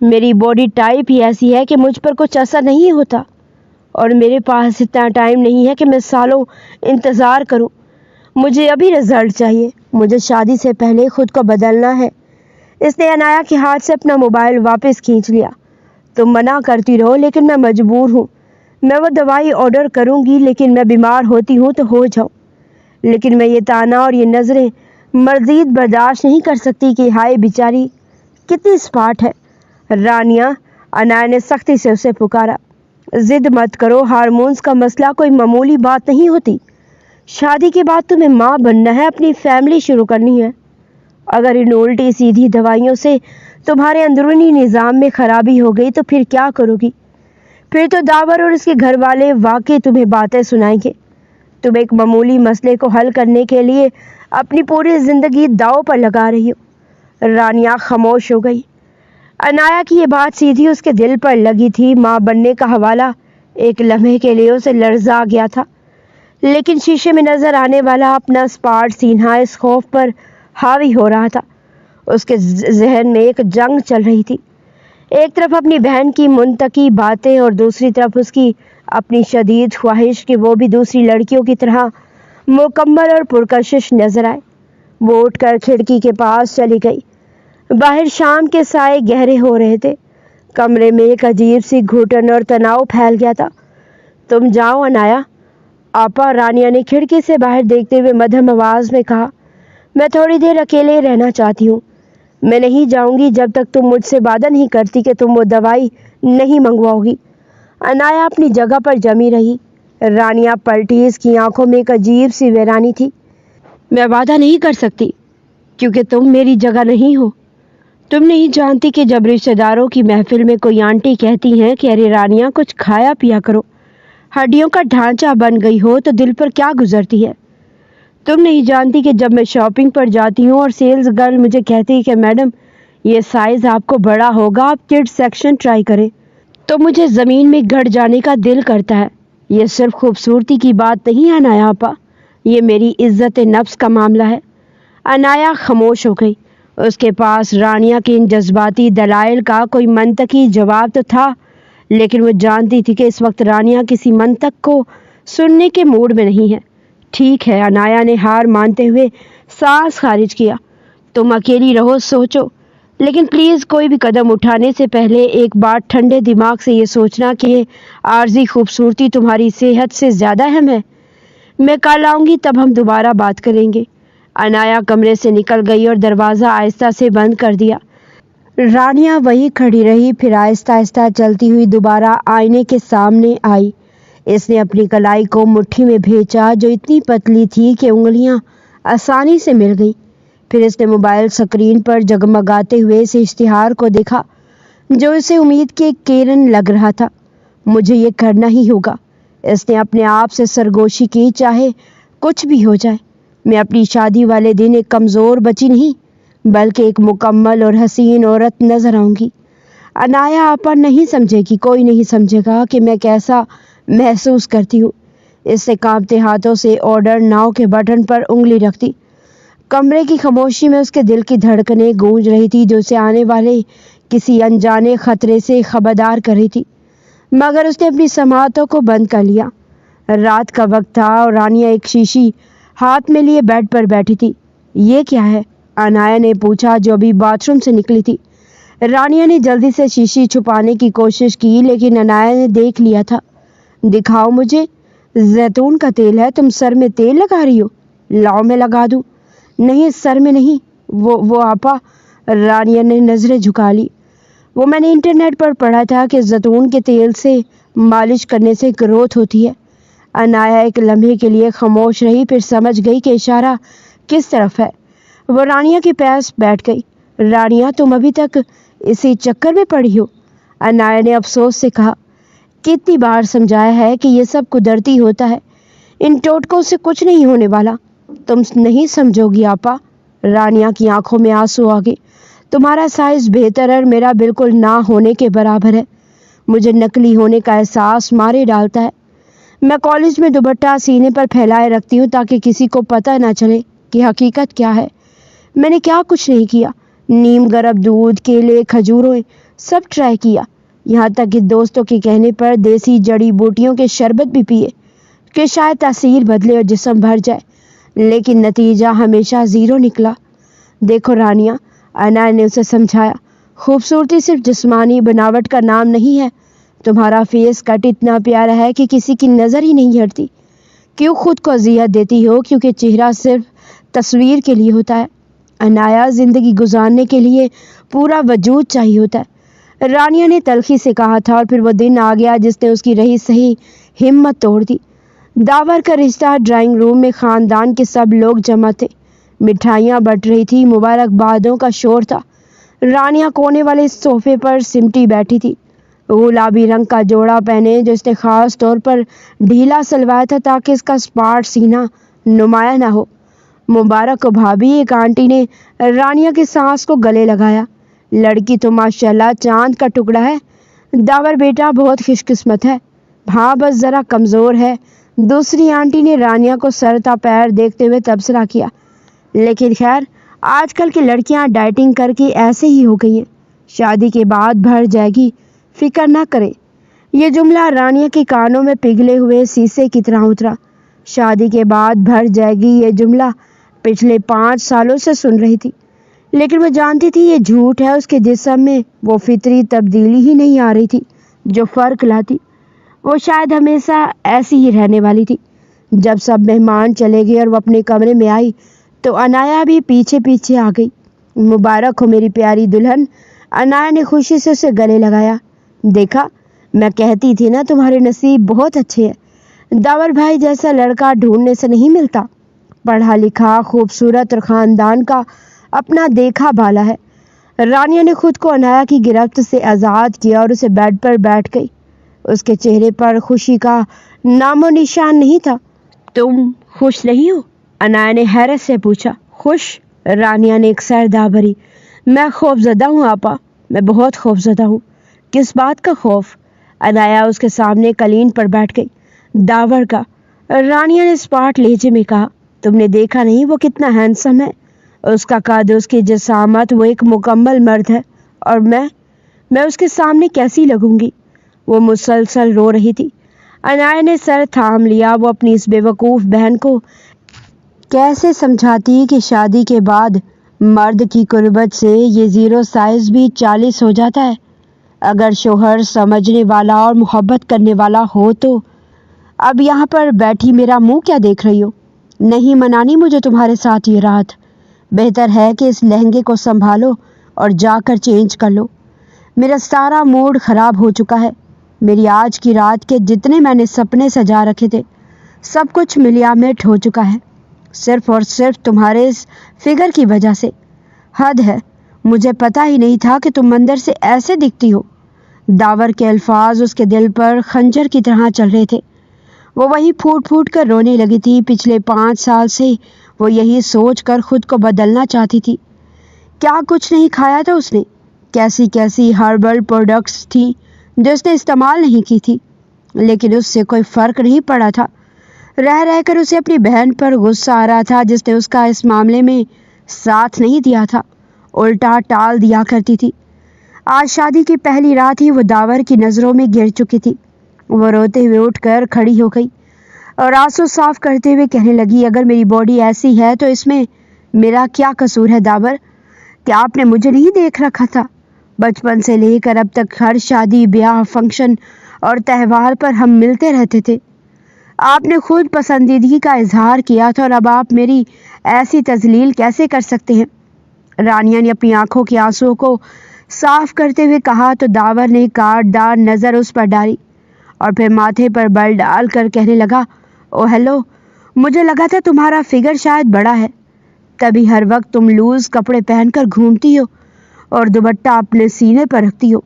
میری باڈی ٹائپ ہی ایسی ہے کہ مجھ پر کچھ اثر نہیں ہوتا، اور میرے پاس اتنا ٹائم نہیں ہے کہ میں سالوں انتظار کروں۔ مجھے ابھی رزلٹ چاہیے، مجھے شادی سے پہلے خود کو بدلنا ہے۔ اس نے عنایا کے ہاتھ سے اپنا موبائل واپس کھینچ لیا۔ تم منع کرتی رہو لیکن میں مجبور ہوں۔ میں وہ دوائی آرڈر کروں گی لیکن میں بیمار ہوتی ہوں تو ہو جاؤں، لیکن میں یہ طعنہ اور یہ نظریں مزید برداشت نہیں کر سکتی کہ ہائے بیچاری کتنی اسمارٹ ہے۔ رانیہ، عنایا نے سختی سے اسے پکارا، ضد مت کرو، ہارمونز کا مسئلہ کوئی معمولی بات نہیں ہوتی۔ شادی کے بعد تمہیں ماں بننا ہے، اپنی فیملی شروع کرنی ہے۔ اگر ان الٹی سیدھی دوائیوں سے تمہارے اندرونی نظام میں خرابی ہو گئی تو پھر کیا کرو گی؟ پھر تو داور اور اس کے گھر والے واقعی تمہیں باتیں سنائیں گے۔ تم ایک معمولی مسئلے کو حل کرنے کے لیے اپنی پوری زندگی داؤ پر لگا رہی ہو۔ رانیہ خاموش ہو گئی۔ عنایا کی یہ بات سیدھی اس کے دل پر لگی تھی۔ ماں بننے کا حوالہ ایک لمحے کے لیے اسے لرزا گیا تھا، لیکن شیشے میں نظر آنے والا اپنا اسپاٹ سینہ اس خوف پر حاوی ہو رہا تھا۔ اس کے ذہن میں ایک جنگ چل رہی تھی، ایک طرف اپنی بہن کی منطقی باتیں اور دوسری طرف اس کی اپنی شدید خواہش کہ وہ بھی دوسری لڑکیوں کی طرح مکمل اور پرکشش نظر آئے۔ وہ اٹھ کر کھڑکی کے پاس چلی گئی۔ باہر شام کے سائے گہرے ہو رہے تھے۔ کمرے میں ایک عجیب سی گھٹن اور تناؤ پھیل گیا تھا۔ تم جاؤ عنایا، آپا، رانیہ نے کھڑکی سے باہر دیکھتے ہوئے مدھم آواز میں کہا۔ میں تھوڑی دیر اکیلے رہنا چاہتی ہوں۔ میں نہیں جاؤں گی جب تک تم مجھ سے وعدہ نہیں کرتی کہ تم وہ دوائی نہیں منگواؤ گی۔ عنایا اپنی جگہ پر جمی رہی۔ رانیہ پلٹی، اس کی آنکھوں میں ایک عجیب سی ویرانی تھی۔ میں وعدہ نہیں کر سکتی کیونکہ تم میری جگہ نہیں ہو۔ تم نہیں جانتی کہ جب رشتہ داروں کی محفل میں کوئی آنٹی کہتی ہیں کہ ارے رانیہ کچھ کھایا پیا کرو، ہڈیوں کا ڈھانچہ بن گئی ہو تو دل پر کیا گزرتی ہے۔ تم نہیں جانتی کہ جب میں شاپنگ پر جاتی ہوں اور سیلز گرل مجھے کہتی ہے کہ میڈم یہ سائز آپ کو بڑا ہوگا، آپ کڈ سیکشن ٹرائی کریں، تو مجھے زمین میں گڑ جانے کا دل کرتا ہے۔ یہ صرف خوبصورتی کی بات نہیں ہے عنایا آپا، یہ میری عزت نفس کا معاملہ ہے۔ عنایا خاموش ہو گئی۔ اس کے پاس رانیہ کے ان جذباتی دلائل کا کوئی منطقی جواب تو تھا، لیکن وہ جانتی تھی کہ اس وقت رانیہ کسی منطق کو سننے کے موڈ میں نہیں ہے۔ ٹھیک ہے، عنایا نے ہار مانتے ہوئے سانس خارج کیا۔ تم اکیلی رہو، سوچو، لیکن پلیز کوئی بھی قدم اٹھانے سے پہلے ایک بار ٹھنڈے دماغ سے یہ سوچنا کہ یہ عارضی خوبصورتی تمہاری صحت سے زیادہ اہم ہے۔ میں کل آؤں گی، تب ہم دوبارہ بات کریں گے۔ عنایا کمرے سے نکل گئی اور دروازہ آہستہ سے بند کر دیا۔ رانیہ وہی کھڑی رہی، پھر آہستہ آہستہ چلتی ہوئی دوبارہ آئینے کے سامنے آئی۔ اس نے اپنی کلائی کو مٹھی میں بھیجا جو اتنی پتلی تھی کہ انگلیاں آسانی سے مل گئیں۔ پھر اس نے موبائل سکرین پر جگمگاتے ہوئے اس اشتہار کو دیکھا جو اسے امید کے کرن لگ رہا تھا۔ مجھے یہ کرنا ہی ہوگا، اس نے اپنے آپ سے سرگوشی کی، چاہے کچھ بھی ہو جائے۔ میں اپنی شادی والے دن ایک کمزور بچی نہیں بلکہ ایک مکمل اور حسین عورت نظر آؤں گی۔ عنایا آپا نہیں سمجھے گی، کوئی نہیں سمجھے گا کہ میں کیسا محسوس کرتی ہوں۔ اس سے کانپتے ہاتھوں سے آرڈر ناؤ کے بٹن پر انگلی رکھتی۔ کمرے کی خاموشی میں اس کے دل کی دھڑکنیں گونج رہی تھی جو اسے آنے والے کسی انجانے خطرے سے خبردار کر رہی تھی، مگر اس نے اپنی سماعتوں کو بند کر لیا۔ رات کا وقت تھا اور رانیہ ایک شیشی ہاتھ میں لیے بیڈ پر بیٹھی تھی۔ یہ کیا ہے؟ عنایا نے پوچھا جو ابھی باتھ روم سے نکلی تھی۔ رانیہ نے جلدی سے شیشی چھپانے کی کوشش کی لیکن عنایا نے دیکھ لیا تھا۔ دکھاؤ مجھے۔ زیتون کا تیل ہے، تم سر میں تیل لگا رہی ہو؟ لاؤ میں لگا دوں۔ نہیں، سر میں نہیں، وہ آپا، رانیہ نے نظریں جھکا لی۔ وہ میں نے انٹرنیٹ پر پڑھا تھا کہ زیتون کے تیل سے مالش کرنے سے گروتھ ہوتی ہے۔ عنایا ایک لمحے کے لیے خاموش رہی، پھر سمجھ گئی کہ اشارہ کس طرف ہے۔ وہ رانیہ کے پاس بیٹھ گئی۔ رانیہ، تم ابھی تک اسی چکر میں پڑی ہو؟ عنایا نے افسوس سے کہا۔ کتنی بار سمجھایا ہے کہ یہ سب قدرتی ہوتا ہے، ان ٹوٹکوں سے کچھ نہیں ہونے والا۔ تم نہیں سمجھو گی آپا۔ رانیہ کی آنکھوں میں آنسو آ گئے۔ تمہارا سائز بہتر اور میرا بالکل نہ ہونے کے برابر ہے۔ مجھے نکلی ہونے کا احساس مارے ڈالتا ہے۔ میں کالج میں دوپٹہ سینے پر پھیلائے رکھتی ہوں تاکہ کسی کو پتہ نہ چلے کہ حقیقت کیا ہے۔ میں نے کیا کچھ نہیں کیا۔ نیم گرم دودھ، کیلے، کھجوریں سب ٹرائی کیا، یہاں تک کہ دوستوں کے کہنے پر دیسی جڑی بوٹیوں کے شربت بھی پیے کہ شاید تاثیر بدلے اور جسم بھر جائے، لیکن نتیجہ ہمیشہ زیرو نکلا۔ دیکھو رانیہ، انایا نے اسے سمجھایا، خوبصورتی صرف جسمانی بناوٹ کا نام نہیں ہے۔ تمہارا فیس کٹ اتنا پیارا ہے کہ کسی کی نظر ہی نہیں ہٹتی۔ کیوں خود کو اذیت دیتی ہو؟ کیونکہ چہرہ صرف تصویر کے لیے ہوتا ہے انایا، زندگی گزارنے کے لیے پورا وجود چاہیے ہوتا ہے، رانیہ نے تلخی سے کہا تھا۔ اور پھر وہ دن آ گیا جس نے اس کی رہی صحیح ہمت توڑ دی۔ داور کا رشتہ، ڈرائنگ روم میں خاندان کے سب لوگ جمع تھے، مٹھائیاں بٹ رہی تھی، مبارکبادوں کا شور تھا۔ رانیہ کونے والے صوفے پر سمٹی بیٹھی تھی، گلابی رنگ کا جوڑا پہنے جو اس نے خاص طور پر ڈھیلا سلوایا تھا تاکہ اس کا اسپاٹ سینہ نمایاں نہ ہو۔ مبارک ہو بھابھی، ایک آنٹی نے رانیہ کی سانس کو گلے لگایا۔ لڑکی تو ماشاءاللہ چاند کا ٹکڑا ہے۔ داور بیٹا بہت خوش قسمت ہے، ہاں بس ذرا کمزور ہے، دوسری آنٹی نے رانیہ کو سر تا پیر دیکھتے ہوئے تبصرہ کیا۔ لیکن خیر، آج کل کی لڑکیاں ڈائٹنگ کر کے ایسے ہی ہو گئی ہیں، شادی کے بعد بھر جائے گی، فکر نہ کریں۔ یہ جملہ رانیہ کے کانوں میں پگھلے ہوئے سیسے کی طرح اترا۔ شادی کے بعد بھر جائے گی، یہ جملہ پچھلے 5 سالوں سے سن رہی تھی، لیکن وہ جانتی تھی یہ جھوٹ ہے۔ اس کے جسم میں وہ فطری تبدیلی ہی نہیں آ رہی تھی جو فرق لاتی۔ وہ شاید ہمیشہ ایسی ہی رہنے والی تھی۔ جب سب مہمان چلے گئے اور وہ اپنے کمرے میں آئی تو انایا بھی پیچھے پیچھے آ گئی۔ مبارک ہو میری پیاری دلہن، انایا نے خوشی سے اسے گلے لگایا۔ دیکھا، میں کہتی تھی نا تمہارے نصیب بہت اچھے ہیں، داور بھائی جیسا لڑکا ڈھونڈنے سے نہیں ملتا، پڑھا لکھا، خوبصورت اور خاندان کا اپنا دیکھا بھالا ہے۔ رانیہ نے خود کو انایا کی گرفت سے آزاد کیا اور اسے بیڈ پر بیٹھ گئی۔ اس کے چہرے پر خوشی کا نام و نشان نہیں تھا۔ تم خوش نہیں ہو؟ انایا نے حیرت سے پوچھا۔ خوش؟ رانیہ نے ایک سردہ بھری، میں خوفزدہ ہوں آپا، میں بہت خوفزدہ ہوں۔ کس بات کا خوف؟ انایا اس کے سامنے قالین پر بیٹھ گئی۔ داور کا، رانیہ نے اسپاٹ لہجے میں کہا۔ تم نے دیکھا نہیں وہ کتنا ہینڈسم ہے، اس کا قد، اس کی جسامت، وہ ایک مکمل مرد ہے، اور میں اس کے سامنے کیسی لگوں گی؟ وہ مسلسل رو رہی تھی۔ انایا نے سر تھام لیا۔ وہ اپنی اس بے وقوف بہن کو کیسے سمجھاتی کہ شادی کے بعد مرد کی قربت سے یہ 0 سائز بھی 40 ہو جاتا ہے؟ اگر شوہر سمجھنے والا اور محبت کرنے والا ہو تو اب یہاں پر بیٹھی میرا منہ کیا دیکھ رہی ہو؟ نہیں منانی مجھے تمہارے ساتھ یہ رات، بہتر ہے کہ اس لہنگے کو سنبھالو اور جا کر چینج کر لو۔ میرا سارا موڈ خراب ہو چکا ہے۔ میری آج کی رات کے جتنے میں نے سپنے سجا رکھے تھے سب کچھ ملیامٹ ہو چکا ہے، صرف اور صرف تمہارے اس فگر کی وجہ سے۔ حد ہے، مجھے پتہ ہی نہیں تھا کہ تم اندر سے ایسے دکھتی ہو۔ داور کے الفاظ اس کے دل پر خنجر کی طرح چل رہے تھے۔ وہ وہی پھوٹ پھوٹ کر رونے لگی تھی۔ پچھلے 5 سال سے وہ یہی سوچ کر خود کو بدلنا چاہتی تھی۔ کیا کچھ نہیں کھایا تھا اس نے، کیسی کیسی ہربل پروڈکٹس تھیں جو اس نے استعمال نہیں کی تھی، لیکن اس سے کوئی فرق نہیں پڑا تھا۔ رہ رہ کر اسے اپنی بہن پر غصہ آ رہا تھا جس نے اس کا اس معاملے میں ساتھ نہیں دیا تھا، الٹا ٹال دیا کرتی تھی۔ آج شادی کی پہلی رات ہی وہ داور کی نظروں میں گر چکی تھی۔ وہ روتے ہوئے اٹھ کر کھڑی ہو گئی اور آنسو صاف کرتے ہوئے کہنے لگی، اگر میری باڈی ایسی ہے تو اس میں میرا کیا قصور ہے داور؟ کیا آپ نے مجھے نہیں دیکھ رکھا تھا؟ بچپن سے لے کر اب تک ہر شادی، بیاہ، فنکشن اور تہوار پر ہم ملتے رہتے تھے۔ آپ نے خود پسندیدگی کا اظہار کیا تھا اور اب آپ میری ایسی تذلیل کیسے کر سکتے ہیں؟ رانیہ نے اپنی آنکھوں کے آنسوؤں کو صاف کرتے ہوئے کہا تو داور نے کاٹ دار نظر اس پر ڈالی اور پھر ماتھے پر بل ڈال کر کہنے لگا، او ہیلو، مجھے لگا تھا تمہارا فگر شاید بڑا ہے، تبھی ہر وقت تم لوز کپڑے پہن کر گھومتی ہو اور دوپٹہ اپنے سینے پر رکھتی ہو،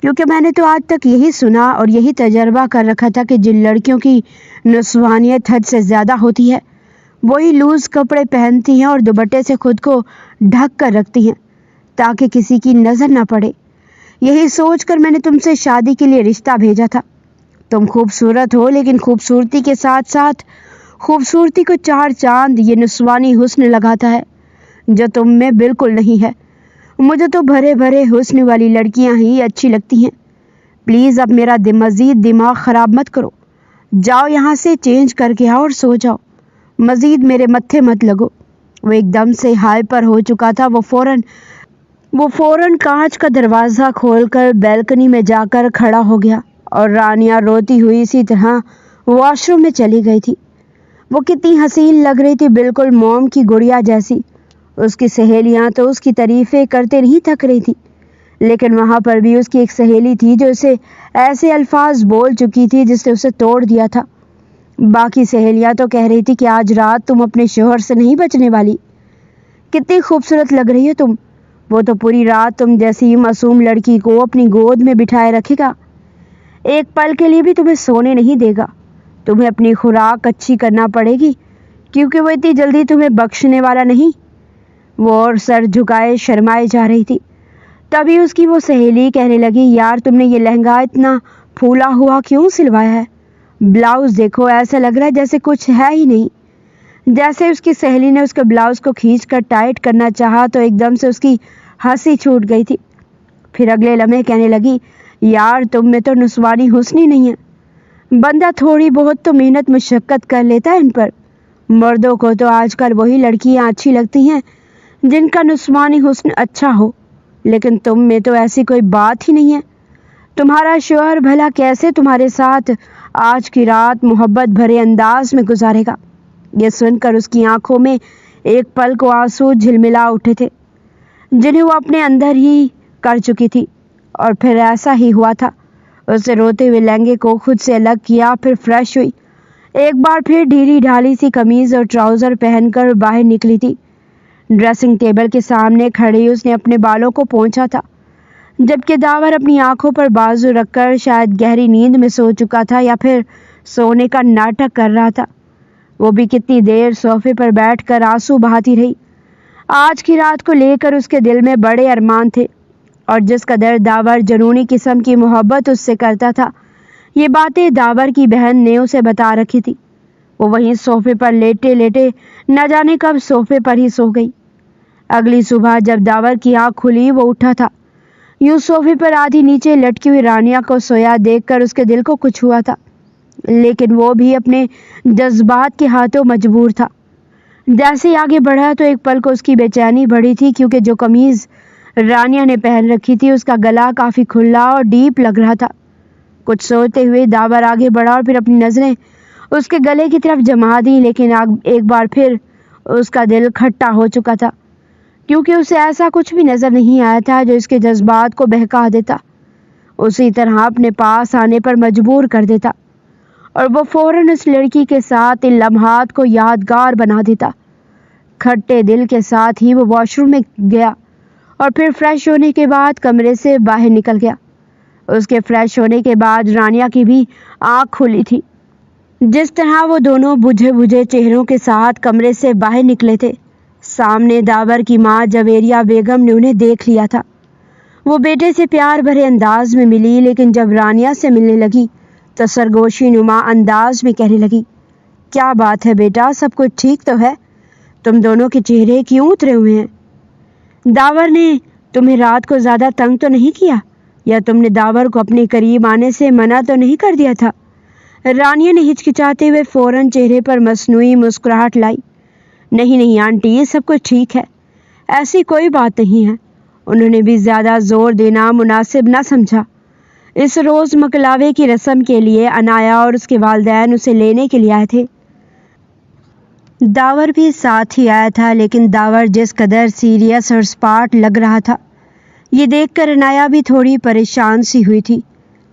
کیونکہ میں نے تو آج تک یہی سنا اور یہی تجربہ کر رکھا تھا کہ جن لڑکیوں کی نسوانیت حد سے زیادہ ہوتی ہے وہی لوز کپڑے پہنتی ہیں اور دوپٹے سے خود کو ڈھک کر رکھتی ہیں تاکہ کسی کی نظر نہ پڑے۔ یہی سوچ کر میں نے تم سے شادی کے لیے رشتہ بھیجا تھا۔ تم خوبصورت ہو، لیکن خوبصورتی کے ساتھ ساتھ خوبصورتی کو 4 چاند یہ نسوانی حسن لگاتا ہے جو تم میں بالکل نہیں ہے۔ مجھے تو بھرے بھرے حسن والی لڑکیاں ہی اچھی لگتی ہیں. پلیز اب میرا مزید دماغ خراب مت کرو. جاؤ یہاں سے چینج کر کے آؤ اور سو جاؤ. مزید میرے متھے مت لگو. وہ ایک دم سے ہائپر ہو چکا تھا. وہ فوراً کانچ کا دروازہ کھول کر بیلکنی میں جا کر کھڑا ہو گیا اور رانیہ روتی ہوئی اسی طرح واش روم میں چلی گئی تھی. وہ کتنی حسین لگ رہی تھی، بالکل موم کی گڑیا جیسی. اس کی سہیلیاں تو اس کی تعریفیں کرتے نہیں تھک رہی تھی، لیکن وہاں پر بھی اس کی ایک سہیلی تھی جو اسے ایسے الفاظ بول چکی تھی جس نے اسے توڑ دیا تھا. باقی سہیلیاں تو کہہ رہی تھی کہ آج رات تم اپنے شوہر سے نہیں بچنے والی. کتنی خوبصورت لگ رہی ہو تم. وہ تو پوری رات تم جیسی معصوم لڑکی کو اپنی گود میں بٹھائے رکھے گا. ایک پل کے لیے بھی تمہیں سونے نہیں دے گا. تمہیں اپنی خوراک اچھی کرنا پڑے گی کیونکہ وہ اتنی جلدی تمہیں بخشنے والا نہیں. وہ اور سر جھکائے شرمائے جا رہی تھی. تبھی اس کی وہ سہیلی کہنے لگی، یار تم نے یہ لہنگا اتنا پھولا ہوا کیوں سلوایا ہے؟ بلاؤز دیکھو، ایسا لگ رہا ہے جیسے کچھ ہے ہی نہیں. جیسے اس کی سہیلی نے اس کے بلاؤز کو کھینچ کر ٹائٹ کرنا چاہا تو ایک دم سے اس کی ہنسی چھوٹ گئی تھی. پھر اگلے لمحے کہنے لگی، یار تم میں تو نسوانی حسن ہی نہیں ہے. بندہ تھوڑی بہت تو محنت مشقت کر لیتا ہے ان پر. مردوں کو تو آج کل وہی لڑکیاں اچھی لگتی ہیں جن کا نسوانی حسن اچھا ہو، لیکن تم میں تو ایسی کوئی بات ہی نہیں ہے. تمہارا شوہر بھلا کیسے تمہارے ساتھ آج کی رات محبت بھرے انداز میں گزارے گا؟ یہ سن کر اس کی آنکھوں میں ایک پل کو آنسو جھلملا اٹھے تھے جنہیں وہ اپنے اندر ہی کر چکی تھی. اور پھر ایسا ہی ہوا تھا. اسے روتے ہوئے لہنگے کو خود سے الگ کیا، پھر فریش ہوئی. ایک بار پھر ڈھیلی ڈھالی سی قمیض اور ٹراؤزر پہن کر باہر نکلی تھی. ڈریسنگ ٹیبل کے سامنے کھڑی اس نے اپنے بالوں کو پونچھا تھا، جبکہ داور اپنی آنکھوں پر بازو رکھ کر شاید گہری نیند میں سو چکا تھا یا پھر سونے کا ناٹک کر رہا تھا. وہ بھی کتنی دیر صوفے پر بیٹھ کر آنسو بہاتی رہی. آج کی رات کو لے کر اس کے دل میں بڑے ارمان تھے، اور جس قدر داور جنونی قسم کی محبت اس سے کرتا تھا، یہ باتیں داور کی بہن نے اسے بتا رکھی تھی. وہ وہیں صوفے پر لیٹے لیٹے نہ جانے کب صوفے پر ہی سو گئی. اگلی صبح جب داور کی آنکھ کھلی وہ اٹھا تھا. یوں صوفے پر آدھی نیچے لٹکی ہوئی رانیہ کو سویا دیکھ کر اس کے دل کو کچھ ہوا تھا، لیکن وہ بھی اپنے جذبات کے ہاتھوں مجبور تھا. جیسے ہی آگے بڑھا تو ایک پل کو اس کی بے چینی بڑھی تھی، کیونکہ جو قمیض رانیہ نے پہن رکھی تھی اس کا گلا کافی کھلا اور ڈیپ لگ رہا تھا. کچھ سوچتے ہوئے داور آگے بڑھا اور پھر اپنی نظریں اس کے گلے کی طرف جما دی، لیکن ایک بار پھر اس کا دل کھٹا ہو چکا تھا، کیونکہ اسے ایسا کچھ بھی نظر نہیں آیا تھا جو اس کے جذبات کو بہکا دیتا، اسی طرح اپنے پاس آنے پر مجبور کر دیتا، اور وہ فوراً اس لڑکی کے ساتھ ان لمحات کو یادگار بنا دیتا. کھٹے دل کے ساتھ ہی وہ واش روم میں گیا اور پھر فریش ہونے کے بعد کمرے سے باہر نکل گیا. اس کے فریش ہونے کے بعد رانیہ کی بھی آنکھ کھلی تھی. جس طرح وہ دونوں بجھے بجھے چہروں کے ساتھ کمرے سے باہر نکلے تھے، سامنے داور کی ماں جویریہ بیگم نے انہیں دیکھ لیا تھا. وہ بیٹے سے پیار بھرے انداز میں ملی، لیکن جب رانیہ سے ملنے لگی تو سرگوشی نما انداز میں کہنے لگی، کیا بات ہے بیٹا، سب کچھ ٹھیک تو ہے؟ تم دونوں کے چہرے کیوں اترے ہوئے ہیں؟ داور نے تمہیں رات کو زیادہ تنگ تو نہیں کیا، یا تم نے داور کو اپنے قریب آنے سے منع تو نہیں کر دیا تھا؟ رانیہ نے ہچکچاتے ہوئے فوراً چہرے پر مصنوعی مسکراہٹ لائی. نہیں آنٹی، یہ سب کچھ ٹھیک ہے، ایسی کوئی بات نہیں ہے. انہوں نے بھی زیادہ زور دینا مناسب نہ سمجھا. اس روز مکلاوے کی رسم کے لیے عنایا اور اس کے والدین اسے لینے کے لیے آئے تھے. داور بھی ساتھ ہی آیا تھا، لیکن داور جس قدر سیریس اور اسپاٹ لگ رہا تھا، یہ دیکھ کر عنایا بھی تھوڑی پریشان سی ہوئی تھی.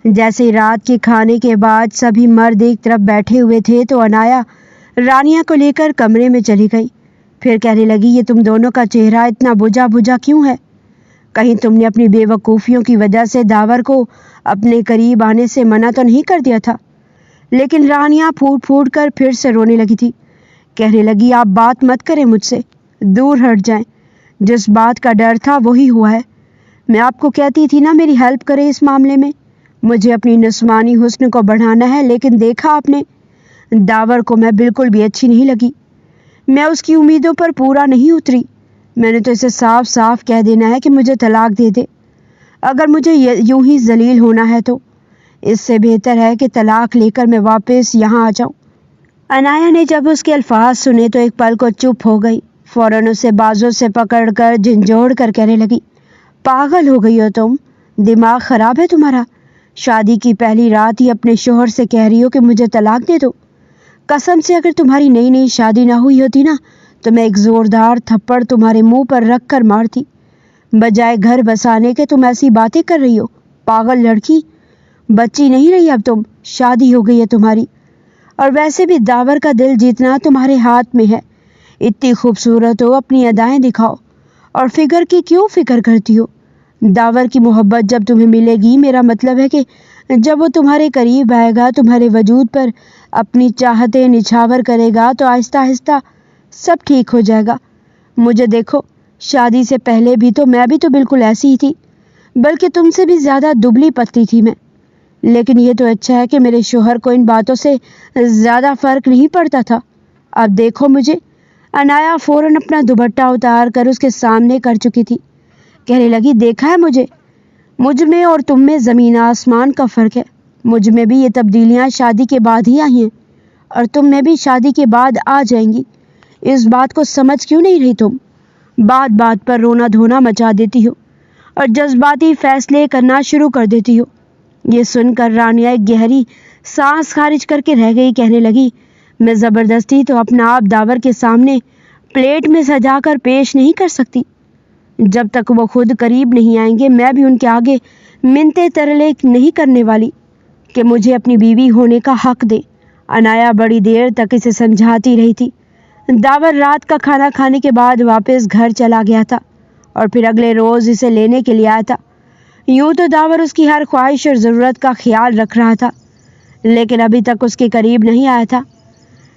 جیسے ہی رات کے کھانے کے بعد سبھی مرد ایک طرف بیٹھے ہوئے تھے تو عنایا رانیہ کو لے کر کمرے میں چلی گئی. پھر کہنے لگی، یہ تم دونوں کا چہرہ اتنا بجھا بجھا کیوں ہے؟ کہیں تم نے اپنی بے وقوفیوں کی وجہ سے داور کو اپنے قریب آنے سے منع تو نہیں کر دیا تھا؟ لیکن رانیہ پھوٹ پھوٹ کر پھر سے رونے لگی تھی. کہنے لگی، آپ بات مت کریں مجھ سے، دور ہٹ جائیں. جس بات کا ڈر تھا وہی ہوا ہے. میں آپ کو کہتی تھی نا میری ہیلپ کریں اس معاملے میں. مجھے اپنی نسوانی حسن کو بڑھانا ہے، لیکن دیکھا آپ نے، داور کو میں بالکل بھی اچھی نہیں لگی. میں اس کی امیدوں پر پورا نہیں اتری. میں نے تو اسے صاف صاف کہہ دینا ہے کہ مجھے طلاق دے دے، اگر مجھے یوں ہی ذلیل ہونا ہے تو اس سے بہتر ہے کہ طلاق لے کر میں واپس یہاں آ جاؤں۔ عنایا نے جب اس کے الفاظ سنے تو ایک پل کو چپ ہو گئی، فوراً اسے بازو سے پکڑ کر جھنجھوڑ کر کہنے لگی، پاگل ہو گئی ہو تم، دماغ خراب ہے تمہارا؟ شادی کی پہلی رات ہی اپنے شوہر سے کہہ رہی ہو کہ مجھے طلاق دے دو۔ قسم سے اگر تمہاری نئی نئی شادی نہ ہوئی ہوتی نا تو میں ایک زوردار تھپڑ تمہارے منہ پر رکھ کر مارتی، بجائے گھر بسانے کے تم ایسی باتیں کر رہی ہو، پاگل لڑکی۔ بچی نہیں رہی اب تم، شادی ہو گئی ہے تمہاری، اور ویسے بھی داور کا دل جیتنا تمہارے ہاتھ میں ہے۔ اتنی خوبصورت ہو، اپنی ادائیں دکھاؤ، اور فکر کی کیوں فکر کرتی ہو؟ داور کی محبت جب تمہیں ملے گی، میرا مطلب ہے کہ جب وہ تمہارے قریب آئے گا، تمہارے وجود پر اپنی چاہتیں نچھاور کرے گا تو آہستہ آہستہ سب ٹھیک ہو جائے گا۔ مجھے دیکھو، شادی سے پہلے بھی تو میں بھی تو بالکل ایسی ہی تھی، بلکہ تم سے بھی زیادہ دبلی پتلی تھی میں، لیکن یہ تو اچھا ہے کہ میرے شوہر کو ان باتوں سے زیادہ فرق نہیں پڑتا تھا۔ اب دیکھو مجھے۔ عنایا فوراً اپنا دوپٹہ اتار کر اس کے سامنے کر چکی تھی، کہنے لگی، دیکھا ہے مجھ میں اور تم میں زمین آسمان کا فرق ہے۔ مجھ میں بھی یہ تبدیلیاں شادی کے بعد ہی آئی ہیں، اور تم میں بھی شادی کے بعد آ جائیں گی۔ اس بات کو سمجھ کیوں نہیں رہی تم؟ بات بات پر رونا دھونا مچا دیتی ہو اور جذباتی فیصلے کرنا شروع کر دیتی ہو۔ یہ سن کر رانیہ ایک گہری سانس خارج کر کے رہ گئی، کہنے لگی، میں زبردستی تو اپنا آپ داور کے سامنے پلیٹ میں سجا کر پیش نہیں کر سکتی۔ جب تک وہ خود قریب نہیں آئیں گے، میں بھی ان کے آگے منتیں ترلے نہیں کرنے والی کہ مجھے اپنی بیوی ہونے کا حق دے۔ عنایا بڑی دیر تک اسے سمجھاتی رہی تھی۔ داور رات کا کھانا کھانے کے بعد واپس گھر چلا گیا تھا اور پھر اگلے روز اسے لینے کے لیے آیا تھا۔ یوں تو داور اس کی ہر خواہش اور ضرورت کا خیال رکھ رہا تھا، لیکن ابھی تک اس کے قریب نہیں آیا تھا۔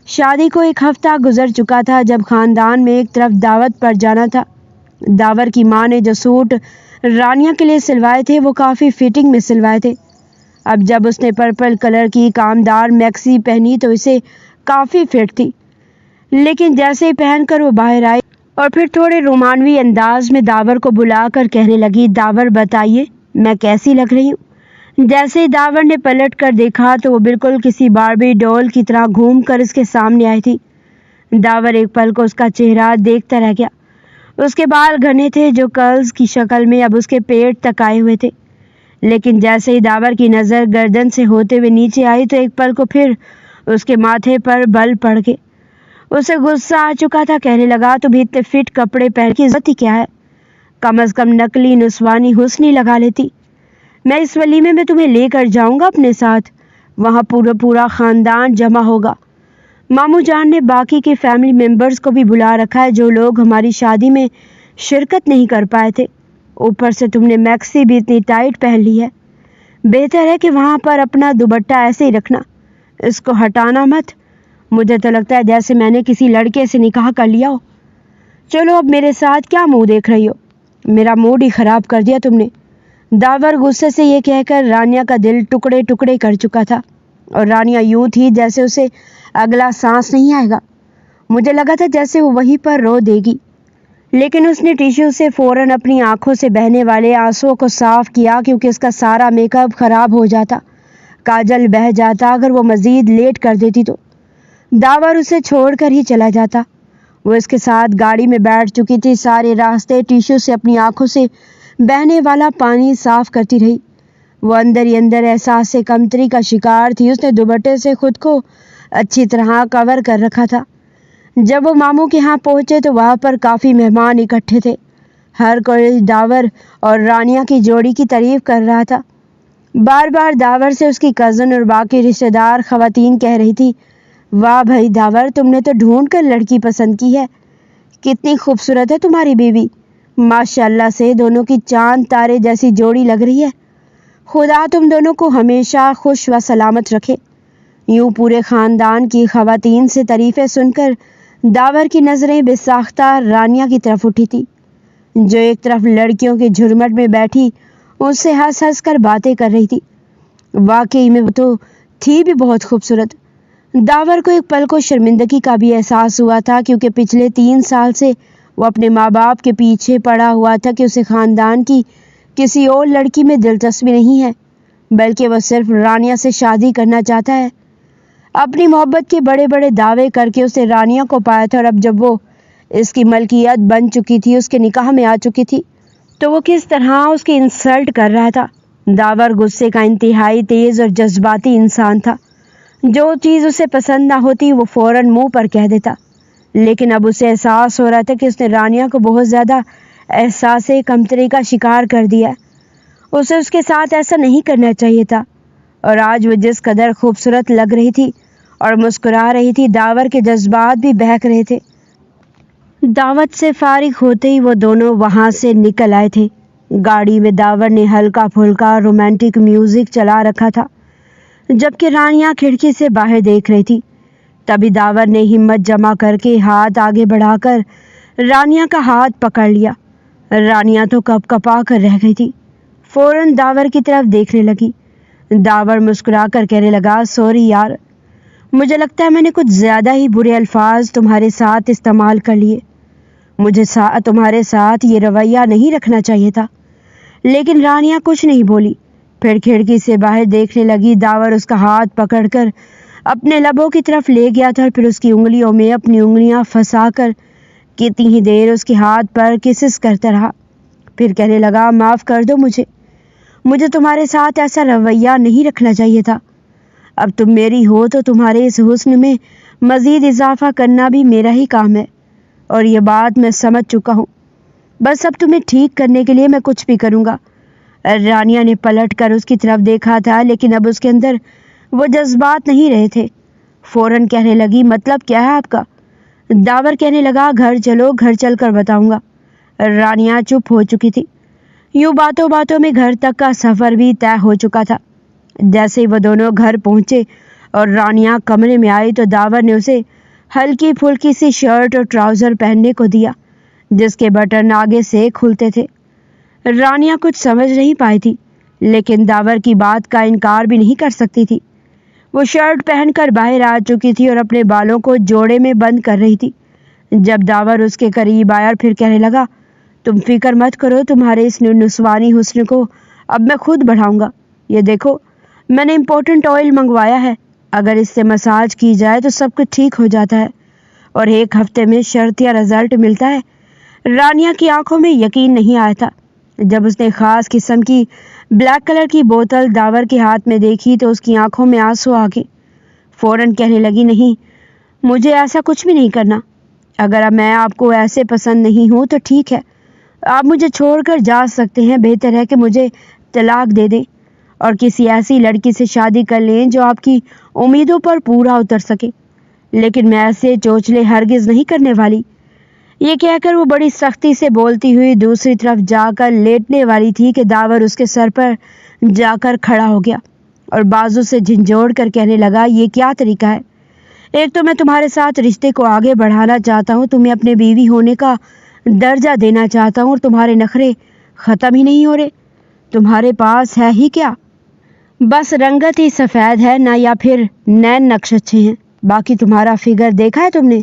شادی کو ایک ہفتہ گزر چکا تھا جب خاندان میں ایک طرف دعوت پر جانا تھا۔ داور کی ماں نے جو سوٹ رانیہ کے لیے سلوائے تھے وہ کافی فٹنگ میں سلوائے تھے۔ اب جب اس نے پرپل کلر کی کامدار میکسی پہنی تو اسے کافی فٹ تھی، لیکن جیسے ہی پہن کر وہ باہر آئی اور پھر تھوڑے رومانوی انداز میں داور کو بلا کر کہنے لگی، داور بتائیے میں کیسی لگ رہی ہوں؟ جیسے ہی داور نے پلٹ کر دیکھا تو وہ بالکل کسی باربی ڈول کی طرح گھوم کر اس کے سامنے آئی تھی۔ داور ایک پل کو اس کا چہرہ دیکھتا رہ گیا۔ اس کے بال گھنے تھے جو کرلز کی شکل میں اب اس کے پیٹ تک آئے ہوئے تھے، لیکن جیسے ہی داور کی نظر گردن سے ہوتے ہوئے نیچے آئی تو ایک پل کو پھر اس کے ماتھے پر بل پڑ گئے۔ اسے غصہ آ چکا تھا، کہنے لگا، تمہیں اتنے فٹ کپڑے پہن کی ضرورت ہی کیا ہے؟ کم از کم نقلی نسوانی حسنی لگا لیتی۔ میں اس ولیمے میں تمہیں لے کر جاؤں گا اپنے ساتھ، وہاں پورا خاندان جمع ہوگا۔ ماموں جان نے باقی کے فیملی ممبرز کو بھی بلا رکھا ہے جو لوگ ہماری شادی میں شرکت نہیں کر پائے تھے۔ اوپر سے تم نے میکسی بھی اتنی ٹائٹ پہن لی ہے، بہتر ہے کہ وہاں پر اپنا دوپٹہ ایسے ہی رکھنا، اس کو ہٹانا مت۔ مجھے تو لگتا ہے جیسے میں نے کسی لڑکے سے نکاح کر لیا ہو۔ چلو اب میرے ساتھ کیا منہ دیکھ رہی ہو؟ میرا موڈ ہی خراب کر دیا تم نے۔ داور غصے سے یہ کہہ کر رانیہ کا دل ٹکڑے ٹکڑے کر چکا تھا، اور رانیہ یوں تھی جیسے اسے اگلا سانس نہیں آئے گا۔ مجھے لگا تھا جیسے وہ وہیں پر رو دے گی، لیکن اس نے ٹیشو سے فوراً اپنی آنکھوں سے بہنے والے آنسوؤں کو صاف کیا، کیونکہ اس کا سارا میک اپ خراب ہو جاتا، کاجل بہہ جاتا اگر وہ مزید لیٹ کر دیتی تو۔ داور اسے چھوڑ کر ہی چلا جاتا۔ وہ اس کے ساتھ گاڑی میں بیٹھ چکی تھی، سارے راستے ٹیشو سے اپنی آنکھوں سے بہنے والا پانی صاف کرتی رہی۔ وہ اندر ہی اندر احساس کمتری کا شکار تھی۔ اس نے دوپٹے سے خود کو اچھی طرح کور کر رکھا تھا۔ جب وہ ماموں کے ہاں پہنچے تو وہاں پر کافی مہمان اکٹھے تھے۔ ہر کوئی داور اور رانیہ کی جوڑی کی تعریف کر رہا تھا۔ بار بار داور سے اس کی کزن اور باقی رشتہ دار خواتین کہہ رہی تھی، واہ بھائی داور، تم نے تو ڈھونڈ کر لڑکی پسند کی ہے، کتنی خوبصورت ہے تمہاری بیوی، ماشاءاللہ سے دونوں کی چاند تارے جیسی جوڑی لگ رہی ہے، خدا تم دونوں کو ہمیشہ خوش و سلامت رکھے۔ یوں پورے خاندان کی خواتین سے تعریفیں سن کر داور کی نظریں بے ساختہ رانیہ کی طرف اٹھی تھی، جو ایک طرف لڑکیوں کے جھرمٹ میں بیٹھی اس سے ہنس ہنس کر باتیں کر رہی تھی۔ واقعی میں وہ تو تھی بھی بہت خوبصورت۔ داور کو ایک پل کو شرمندگی کا بھی احساس ہوا تھا، کیونکہ پچھلے 3 سال سے وہ اپنے ماں باپ کے پیچھے پڑا ہوا تھا کہ اسے خاندان کی کسی اور لڑکی میں دلچسپی نہیں ہے، بلکہ وہ صرف رانیہ سے شادی کرنا چاہتا ہے۔ اپنی محبت کے بڑے بڑے دعوے کر کے اس نے رانیہ کو پایا تھا، اور اب جب وہ اس کی ملکیت بن چکی تھی، اس کے نکاح میں آ چکی تھی، تو وہ کس طرح اس کی انسلٹ کر رہا تھا۔ داور غصے کا انتہائی تیز اور جذباتی انسان تھا۔ جو چیز اسے پسند نہ ہوتی وہ فوراً منہ پر کہہ دیتا، لیکن اب اسے احساس ہو رہا تھا کہ اس نے رانیہ کو بہت زیادہ احساس کمتری کا شکار کر دیا ہے۔ اسے اس کے ساتھ ایسا نہیں کرنا چاہیے تھا، اور آج وہ جس قدر خوبصورت لگ رہی تھی اور مسکرا رہی تھی، داور کے جذبات بھی بہک رہے تھے۔ دعوت سے فارغ ہوتے ہی وہ دونوں وہاں سے نکل آئے تھے۔ گاڑی میں داور نے ہلکا پھلکا رومانٹک میوزک چلا رکھا تھا، جبکہ رانیہ کھڑکی سے باہر دیکھ رہی تھی۔ تبھی داور نے ہمت جمع کر کے ہاتھ آگے بڑھا کر رانیہ کا ہاتھ پکڑ لیا۔ رانیہ تو کپ کپا کر رہ گئی تھی، فوراً داور کی طرف دیکھنے لگی۔ داور مسکرا کر کہنے لگا، سوری یار، مجھے لگتا ہے میں نے کچھ زیادہ ہی برے الفاظ تمہارے ساتھ استعمال کر لیے۔ مجھے تمہارے ساتھ یہ رویہ نہیں رکھنا چاہیے تھا۔ لیکن رانیہ کچھ نہیں بولی، پھر کھڑکی سے باہر دیکھنے لگی۔ داور اس کا ہاتھ پکڑ کر اپنے لبوں کی طرف لے گیا تھا، اور پھر اس کی انگلیوں میں اپنی انگلیاں پھنسا کر کتنی ہی دیر اس کے ہاتھ پر کسز کرتا رہا۔ پھر کہنے لگا، معاف کر دو مجھے تمہارے ساتھ ایسا رویہ نہیں رکھنا چاہیے تھا۔ اب تم میری ہو تو تمہارے اس حسن میں مزید اضافہ کرنا بھی میرا ہی کام ہے، اور یہ بات میں سمجھ چکا ہوں۔ بس اب تمہیں ٹھیک کرنے کے لیے میں کچھ بھی کروں گا۔ رانیہ نے پلٹ کر اس کی طرف دیکھا تھا، لیکن اب اس کے اندر وہ جذبات نہیں رہے تھے۔ فوراً کہنے لگی، مطلب کیا ہے آپ کا؟ داور کہنے لگا، گھر چلو، گھر چل کر بتاؤں گا۔ رانیہ چپ ہو چکی تھی۔ یوں باتوں باتوں میں گھر تک کا سفر بھی طے ہو چکا تھا۔ جیسے ہی وہ دونوں گھر پہنچے اور رانیہ کمرے میں آئی تو داور نے اسے ہلکی پھلکی سی شرٹ اور ٹراؤزر پہننے کو دیا، جس کے بٹن آگے سے کھلتے تھے۔ رانیہ کچھ سمجھ نہیں پائی تھی، لیکن داور کی بات کا انکار بھی نہیں کر سکتی تھی۔ وہ شرٹ پہن کر باہر آ چکی تھی اور اپنے بالوں کو جوڑے میں بند کر رہی تھی، جب داور اس کے قریب آیا اور پھر کہنے لگا، تم فکر مت کرو، تمہارے اس نسوانی حسن کو اب میں خود بڑھاؤں گا۔ یہ دیکھو، میں نے امپورٹنٹ آئل منگوایا ہے، اگر اس سے مساج کی جائے تو سب کچھ ٹھیک ہو جاتا ہے، اور 1 ہفتے میں شرطیہ رزلٹ ملتا ہے۔ رانیہ کی آنکھوں میں یقین نہیں آیا تھا جب اس نے خاص قسم کی بلیک کلر کی بوتل داور کے ہاتھ میں دیکھی تو اس کی آنکھوں میں آنسو آ گئے۔ فوراً کہنے لگی، نہیں، مجھے ایسا کچھ بھی نہیں کرنا۔ اگر اب میں آپ کو ایسے پسند نہیں ہوں تو ٹھیک ہے، آپ مجھے چھوڑ کر جا سکتے ہیں۔ بہتر ہے کہ مجھے طلاق دے دیں اور کسی ایسی لڑکی سے شادی کر لیں جو آپ کی امیدوں پر پورا اتر سکے، لیکن میں ایسے چوچلے ہرگز نہیں کرنے والی۔ یہ کہہ کر وہ بڑی سختی سے بولتی ہوئی دوسری طرف جا کر لیٹنے والی تھی کہ داور اس کے سر پر جا کر کھڑا ہو گیا اور بازو سے جھنجھوڑ کر کہنے لگا، یہ کیا طریقہ ہے؟ ایک تو میں تمہارے ساتھ رشتے کو آگے بڑھانا چاہتا ہوں، تمہیں اپنے بیوی ہونے کا درجہ دینا چاہتا ہوں، اور تمہارے نخرے ختم ہی نہیں ہو رہے۔ تمہارے پاس ہے ہی کیا؟ بس رنگت ہی سفید ہے نہ، یا پھر نین نقش اچھے ہیں۔ باقی تمہارا فگر دیکھا ہے تم نے؟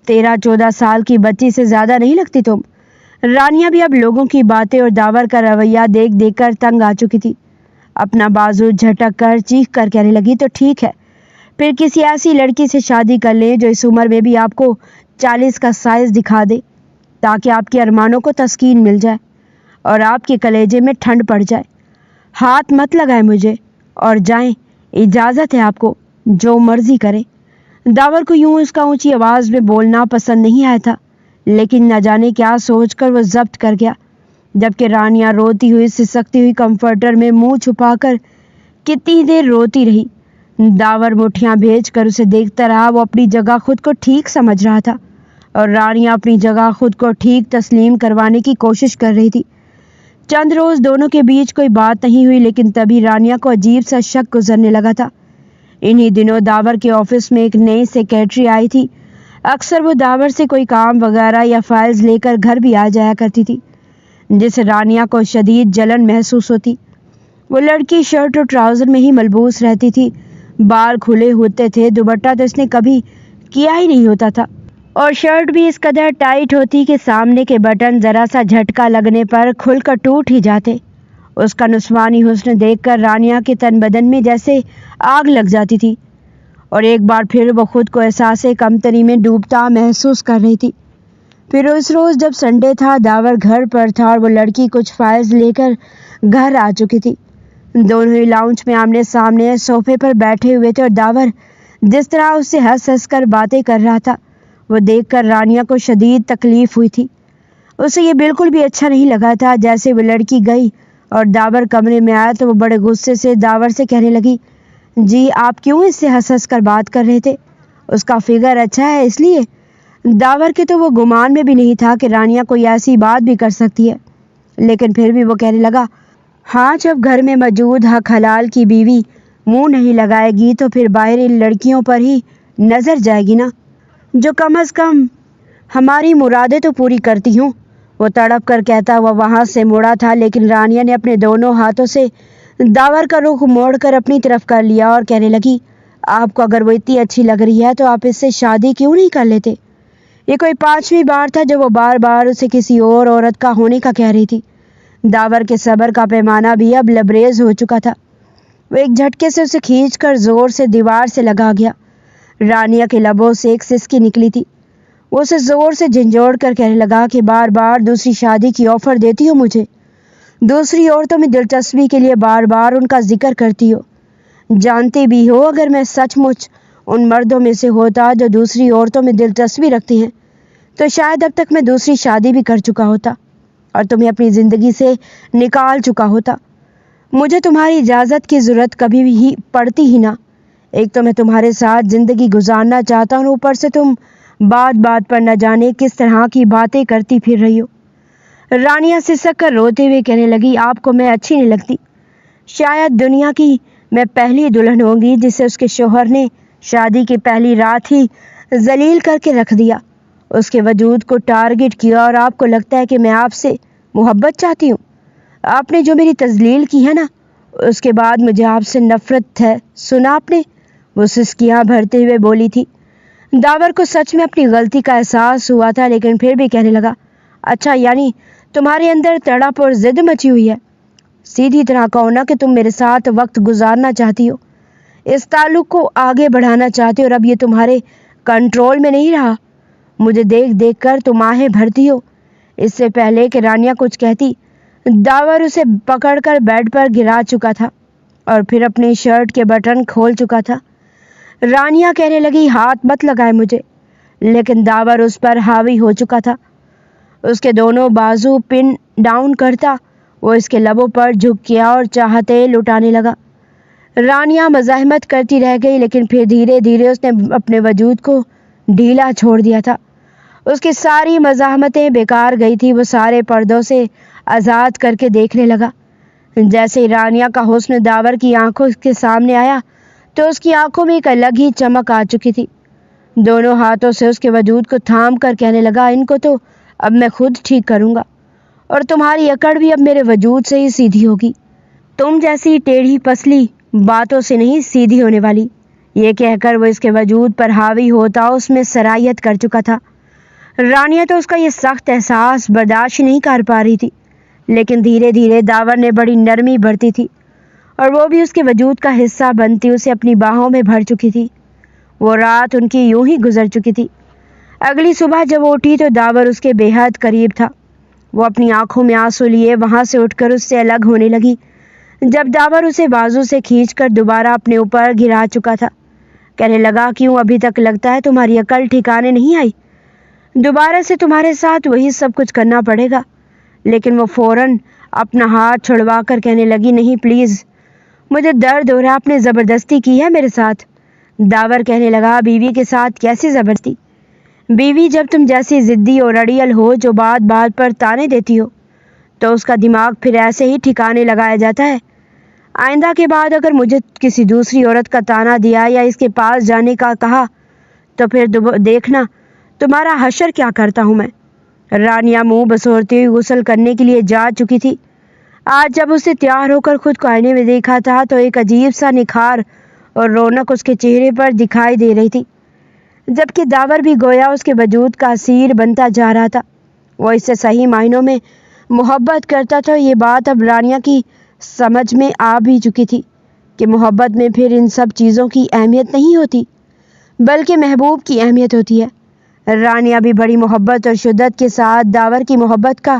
13-14 سال کی بچی سے زیادہ نہیں لگتی تم۔ رانیہ بھی اب لوگوں کی باتیں اور داور کا رویہ دیکھ دیکھ کر تنگ آ چکی تھی۔ اپنا بازو جھٹک کر چیخ کر کہنے لگی، تو ٹھیک ہے، پھر کسی ایسی لڑکی سے شادی کر لیں جو اس عمر میں بھی آپ کو 40 کا سائز دکھا دے، تاکہ آپ کے ارمانوں کو تسکین مل جائے اور آپ کے کلیجے میں ٹھنڈ پڑ جائے۔ ہاتھ مت لگائیں مجھے اور جائیں، اجازت ہے آپ کو، جو مرضی کریں۔ داور کو یوں اس کا اونچی آواز میں بولنا پسند نہیں آیا تھا، لیکن نہ جانے کیا سوچ کر وہ ضبط کر گیا، جبکہ رانیہ روتی ہوئی سسکتی ہوئی کمفرٹر میں منہ چھپا کر کتنی دیر روتی رہی۔ داور مٹھیاں بھیج کر اسے دیکھتا رہا۔ وہ اپنی جگہ خود کو ٹھیک سمجھ رہا تھا اور رانیہ اپنی جگہ خود کو ٹھیک تسلیم کروانے کی کوشش کر رہی تھی۔ چند روز دونوں کے بیچ کوئی بات نہیں ہوئی، لیکن تبھی رانیہ کو عجیب سا شک گزرنے لگا تھا۔ انہی دنوں داور کے آفس میں ایک نئی سیکرٹری آئی تھی۔ اکثر وہ داور سے کوئی کام وغیرہ یا فائلز لے کر گھر بھی آ جایا کرتی تھی، جس سے رانیہ کو شدید جلن محسوس ہوتی۔ وہ لڑکی شرٹ اور ٹراؤزر میں ہی ملبوس رہتی تھی، بال کھلے ہوتے تھے، دوپٹہ تو اس نے کبھی کیا ہی نہیں ہوتا تھا۔ اور شرٹ بھی اس قدر ٹائٹ ہوتی کہ سامنے کے بٹن ذرا سا جھٹکا لگنے پر کھل کر ٹوٹ ہی جاتے۔ اس کا نسوانی حسن دیکھ کر رانیہ کے تن بدن میں جیسے آگ لگ جاتی تھی، اور ایک بار پھر وہ خود کو احساس کمتری میں ڈوبتا محسوس کر رہی تھی۔ پھر اس روز جب سنڈے تھا، داور گھر پر تھا اور وہ لڑکی کچھ فائز لے کر گھر آ چکی تھی۔ دونوں ہی لاؤنج میں آمنے سامنے صوفے پر بیٹھے ہوئے تھے، اور داور جس طرح اس سے ہنس ہنس کر باتیں کر رہا تھا وہ دیکھ کر رانیہ کو شدید تکلیف ہوئی تھی۔ اسے یہ بالکل بھی اچھا نہیں لگا تھا۔ جیسے وہ لڑکی گئی اور داور کمرے میں آیا تو وہ بڑے غصے سے داور سے کہنے لگی، جی آپ کیوں اس سے ہنس ہنس کر بات کر رہے تھے؟ اس کا فگر اچھا ہے اس لیے؟ داور کے تو وہ گمان میں بھی نہیں تھا کہ رانیہ کوئی ایسی بات بھی کر سکتی ہے، لیکن پھر بھی وہ کہنے لگا، ہاں جب گھر میں موجود حق حلال کی بیوی منہ نہیں لگائے گی تو پھر باہر ان لڑکیوں پر ہی نظر جائے گی نا، جو کم از کم ہماری مرادیں تو پوری کرتی ہوں۔ وہ تڑپ کر کہتا ہوا وہاں سے مڑا تھا، لیکن رانیہ نے اپنے دونوں ہاتھوں سے داور کا رخ موڑ کر اپنی طرف کر لیا اور کہنے لگی، آپ کو اگر وہ اتنی اچھی لگ رہی ہے تو آپ اس سے شادی کیوں نہیں کر لیتے؟ یہ کوئی 5ویں بار تھا جب وہ بار بار اسے کسی اور عورت کا ہونے کا کہہ رہی تھی۔ داور کے صبر کا پیمانہ بھی اب لبریز ہو چکا تھا۔ وہ ایک جھٹکے سے اسے کھینچ کر زور سے دیوار سے لگا گیا۔ رانیہ کے لبوں سے ایک سسکی نکلی تھی۔ وہ اسے زور سے جھنجھوڑ کر کہنے لگا کہ بار بار دوسری شادی کی آفر دیتی ہو مجھے، دوسری عورتوں میں دلچسپی کے لیے بار بار ان کا ذکر کرتی ہو۔ جانتے بھی ہو اگر میں سچ مچ ان مردوں میں سے ہوتا جو دوسری عورتوں میں دلچسپی رکھتے ہیں تو شاید اب تک میں دوسری شادی بھی کر چکا ہوتا اور تمہیں اپنی زندگی سے نکال چکا ہوتا۔ مجھے تمہاری اجازت کی ضرورت کبھی بھی پڑتی ہی نہ۔ ایک تو میں تمہارے ساتھ زندگی گزارنا چاہتا ہوں، اوپر سے تم بات بات پر نہ جانے کس طرح کی باتیں کرتی پھر رہی ہو۔ رانیہ سسک کر روتے ہوئے کہنے لگی، آپ کو میں اچھی نہیں لگتی۔ شاید دنیا کی میں پہلی دلہن ہوں گی جسے اس کے شوہر نے شادی کی پہلی رات ہی ذلیل کر کے رکھ دیا، اس کے وجود کو ٹارگٹ کیا، اور آپ کو لگتا ہے کہ میں آپ سے محبت چاہتی ہوں؟ آپ نے جو میری تذلیل کی ہے نا، اس کے بعد مجھے آپ سے نفرت ہے، سنا آپ نے؟ وہ سسکیاں بھرتے ہوئے بولی تھی۔ داور کو سچ میں اپنی غلطی کا احساس ہوا تھا، لیکن پھر بھی کہنے لگا، اچھا یعنی تمہارے اندر تڑپ اور ضد مچی ہوئی ہے؟ سیدھی طرح کہو نا کہ تم میرے ساتھ وقت گزارنا چاہتی ہو، اس تعلق کو آگے بڑھانا چاہتے ہو، اور اب یہ تمہارے کنٹرول میں نہیں رہا۔ مجھے دیکھ دیکھ کر تم آہیں بھرتی ہو۔ اس سے پہلے کہ رانیہ کچھ کہتی، داور اسے پکڑ کر بیڈ پر گرا چکا تھا اور پھر اپنی شرٹ کے بٹن کھول چکا تھا۔ رانیہ کہنے لگی، ہاتھ مت لگائے مجھے، لیکن داور اس پر حاوی ہو چکا تھا۔ اس کے دونوں بازو پن ڈاؤن کرتا وہ اس کے لبوں پر جھک گیا اور چاہتے لٹانے لگا۔ رانیہ مزاحمت کرتی رہ گئی، لیکن پھر دھیرے دھیرے اس نے اپنے وجود کو ڈھیلا چھوڑ دیا تھا۔ اس کی ساری مزاحمتیں بیکار گئی تھی۔ وہ سارے پردوں سے آزاد کر کے دیکھنے لگا۔ جیسے ہی رانیہ کا حسن داور کی آنکھوں کے سامنے آیا تو اس کی آنکھوں میں ایک الگ ہی چمک آ چکی تھی۔ دونوں ہاتھوں سے اس کے وجود کو تھام کر کہنے لگا، ان کو تو اب میں خود ٹھیک کروں گا، اور تمہاری اکڑ بھی اب میرے وجود سے ہی سیدھی ہوگی، تم جیسی ٹیڑھی پسلی باتوں سے نہیں سیدھی ہونے والی۔ یہ کہہ کر وہ اس کے وجود پر حاوی ہوتا اس میں سرایت کر چکا تھا۔ رانیہ تو اس کا یہ سخت احساس برداشت نہیں کر پا رہی تھی، لیکن دھیرے دھیرے داور نے بڑی نرمی برتی تھی اور وہ بھی اس کے وجود کا حصہ بنتی اسے اپنی باہوں میں بھر چکی تھی۔ وہ رات ان کی یوں ہی گزر چکی تھی۔ اگلی صبح جب وہ اٹھی تو داور اس کے بے حد قریب تھا۔ وہ اپنی آنکھوں میں آنسو لیے وہاں سے اٹھ کر اس سے الگ ہونے لگی، جب داور اسے بازو سے کھینچ کر دوبارہ اپنے اوپر گرا چکا تھا۔ کہنے لگا، کیوں ابھی تک لگتا ہے تمہاری عقل ٹھکانے نہیں آئی؟ دوبارہ سے تمہارے ساتھ وہی سب کچھ کرنا پڑے گا۔ لیکن وہ فوراً اپنا ہاتھ چھڑوا کر کہنے لگی، نہیں پلیز، مجھے درد ہو رہا، آپ نے زبردستی کی ہے میرے ساتھ۔ داور کہنے لگا، بیوی کے ساتھ کیسی زبردستی؟ بیوی جب تم جیسی ضدی اور اڑیل ہو جو بات بات پر تانے دیتی ہو تو اس کا دماغ پھر ایسے ہی ٹھکانے لگایا جاتا ہے۔ آئندہ کے بعد اگر مجھے کسی دوسری عورت کا تانا دیا یا اس کے پاس جانے کا کہا تو پھر دیکھنا تمہارا حشر کیا کرتا ہوں میں۔ رانیہ منہ بسورتی ہوئی غسل کرنے کے لیے جا چکی تھی۔ آج جب اسے تیار ہو کر خود کو آئینے میں دیکھا تھا تو ایک عجیب سا نکھار اور رونق اس کے چہرے پر دکھائی دے رہی تھی۔ جبکہ داور بھی گویا اس کے وجود کا اسیر بنتا جا رہا تھا۔ وہ اس سے صحیح معنوں میں محبت کرتا تھا۔ یہ بات اب رانیہ کی سمجھ میں آ بھی چکی تھی کہ محبت میں پھر ان سب چیزوں کی اہمیت نہیں ہوتی بلکہ محبوب کی اہمیت ہوتی ہے۔ رانیہ بھی بڑی محبت اور شدت کے ساتھ داور کی محبت کا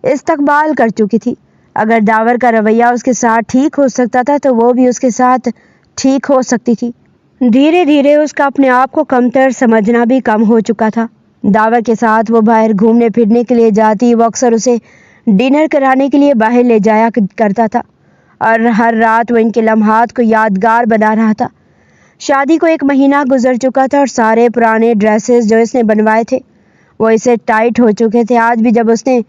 استقبال کر چکی تھی۔ اگر داور کا رویہ اس کے ساتھ ٹھیک ہو سکتا تھا تو وہ بھی اس کے ساتھ ٹھیک ہو سکتی تھی۔ دھیرے دھیرے اس کا اپنے آپ کو کمتر سمجھنا بھی کم ہو چکا تھا۔ داور کے ساتھ وہ باہر گھومنے پھرنے کے لیے جاتی، وہ اکثر اسے ڈنر کرانے کے لیے باہر لے جایا کرتا تھا اور ہر رات وہ ان کے لمحات کو یادگار بنا رہا تھا۔ شادی کو 1 مہینہ گزر چکا تھا اور سارے پرانے ڈریسز جو اس نے بنوائے تھے وہ اسے ٹائٹ ہو چکے تھے۔ آج بھی جب اس نے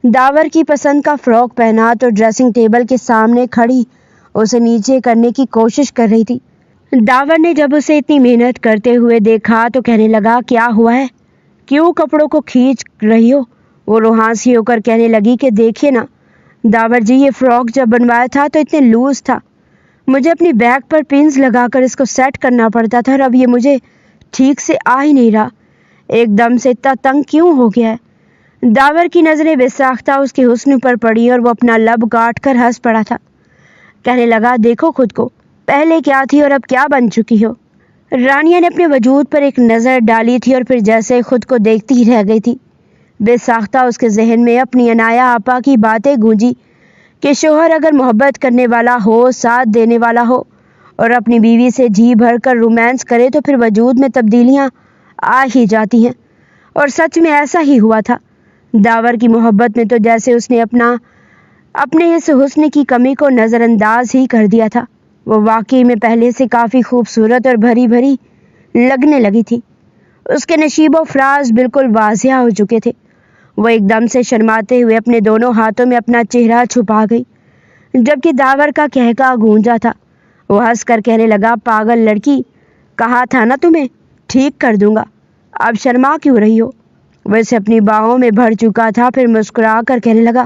داور کی پسند کا فراک پہنا تو ڈریسنگ ٹیبل کے سامنے کھڑی اسے نیچے کرنے کی کوشش کر رہی تھی۔ داور نے جب اسے اتنی محنت کرتے ہوئے دیکھا تو کہنے لگا، کیا ہوا ہے؟ کیوں کپڑوں کو کھینچ رہی ہو؟ وہ روحانسی ہو کر کہنے لگی کہ دیکھیے نا داور جی، یہ فراک جب بنوایا تھا تو اتنے لوز تھا، مجھے اپنی بیک پر پنز لگا کر اس کو سیٹ کرنا پڑتا تھا اور اب یہ مجھے ٹھیک سے آ ہی نہیں رہا، ایک دم سے اتنا تنگ کیوں ہو گیا ہے؟ داور کی نظریں بے ساختہ اس کے حسن پر پڑی اور وہ اپنا لب کاٹ کر ہنس پڑا تھا۔ کہنے لگا، دیکھو خود کو، پہلے کیا تھی اور اب کیا بن چکی ہو۔ رانیہ نے اپنے وجود پر ایک نظر ڈالی تھی اور پھر جیسے خود کو دیکھتی ہی رہ گئی تھی۔ بے ساختہ اس کے ذہن میں اپنی عنایہ آپا کی باتیں گونجی کہ شوہر اگر محبت کرنے والا ہو، ساتھ دینے والا ہو اور اپنی بیوی سے جی بھر کر رومانس کرے تو پھر وجود میں تبدیلیاں آ ہی جاتی ہیں، اور سچ میں ایسا ہی ہوا تھا۔ داور کی محبت میں تو جیسے اس نے اپنے اس حسن کی کمی کو نظر انداز ہی کر دیا تھا۔ وہ واقعی میں پہلے سے کافی خوبصورت اور بھری بھری لگنے لگی تھی۔ اس کے نشیب و فراز بالکل واضح ہو چکے تھے۔ وہ ایک دم سے شرماتے ہوئے اپنے دونوں ہاتھوں میں اپنا چہرہ چھپا گئی، جبکہ داور کا کہکا گونجا تھا۔ وہ ہنس کر کہنے لگا، پاگل لڑکی، کہا تھا نا تمہیں، ٹھیک کر دوں گا، اب شرما کیوں رہی ہو؟ وہ اسے اپنی باہوں میں بھر چکا تھا، پھر مسکرا کر کہنے لگا،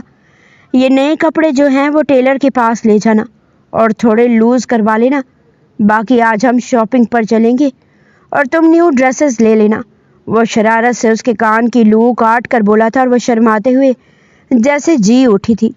یہ نئے کپڑے جو ہیں وہ ٹیلر کے پاس لے جانا اور تھوڑے لوز کروا لینا، باقی آج ہم شاپنگ پر چلیں گے اور تم نیو ڈریسز لے لینا۔ وہ شرارت سے اس کے کان کی لو کاٹ کر بولا تھا اور وہ شرماتے ہوئے جیسے جی اٹھی تھی۔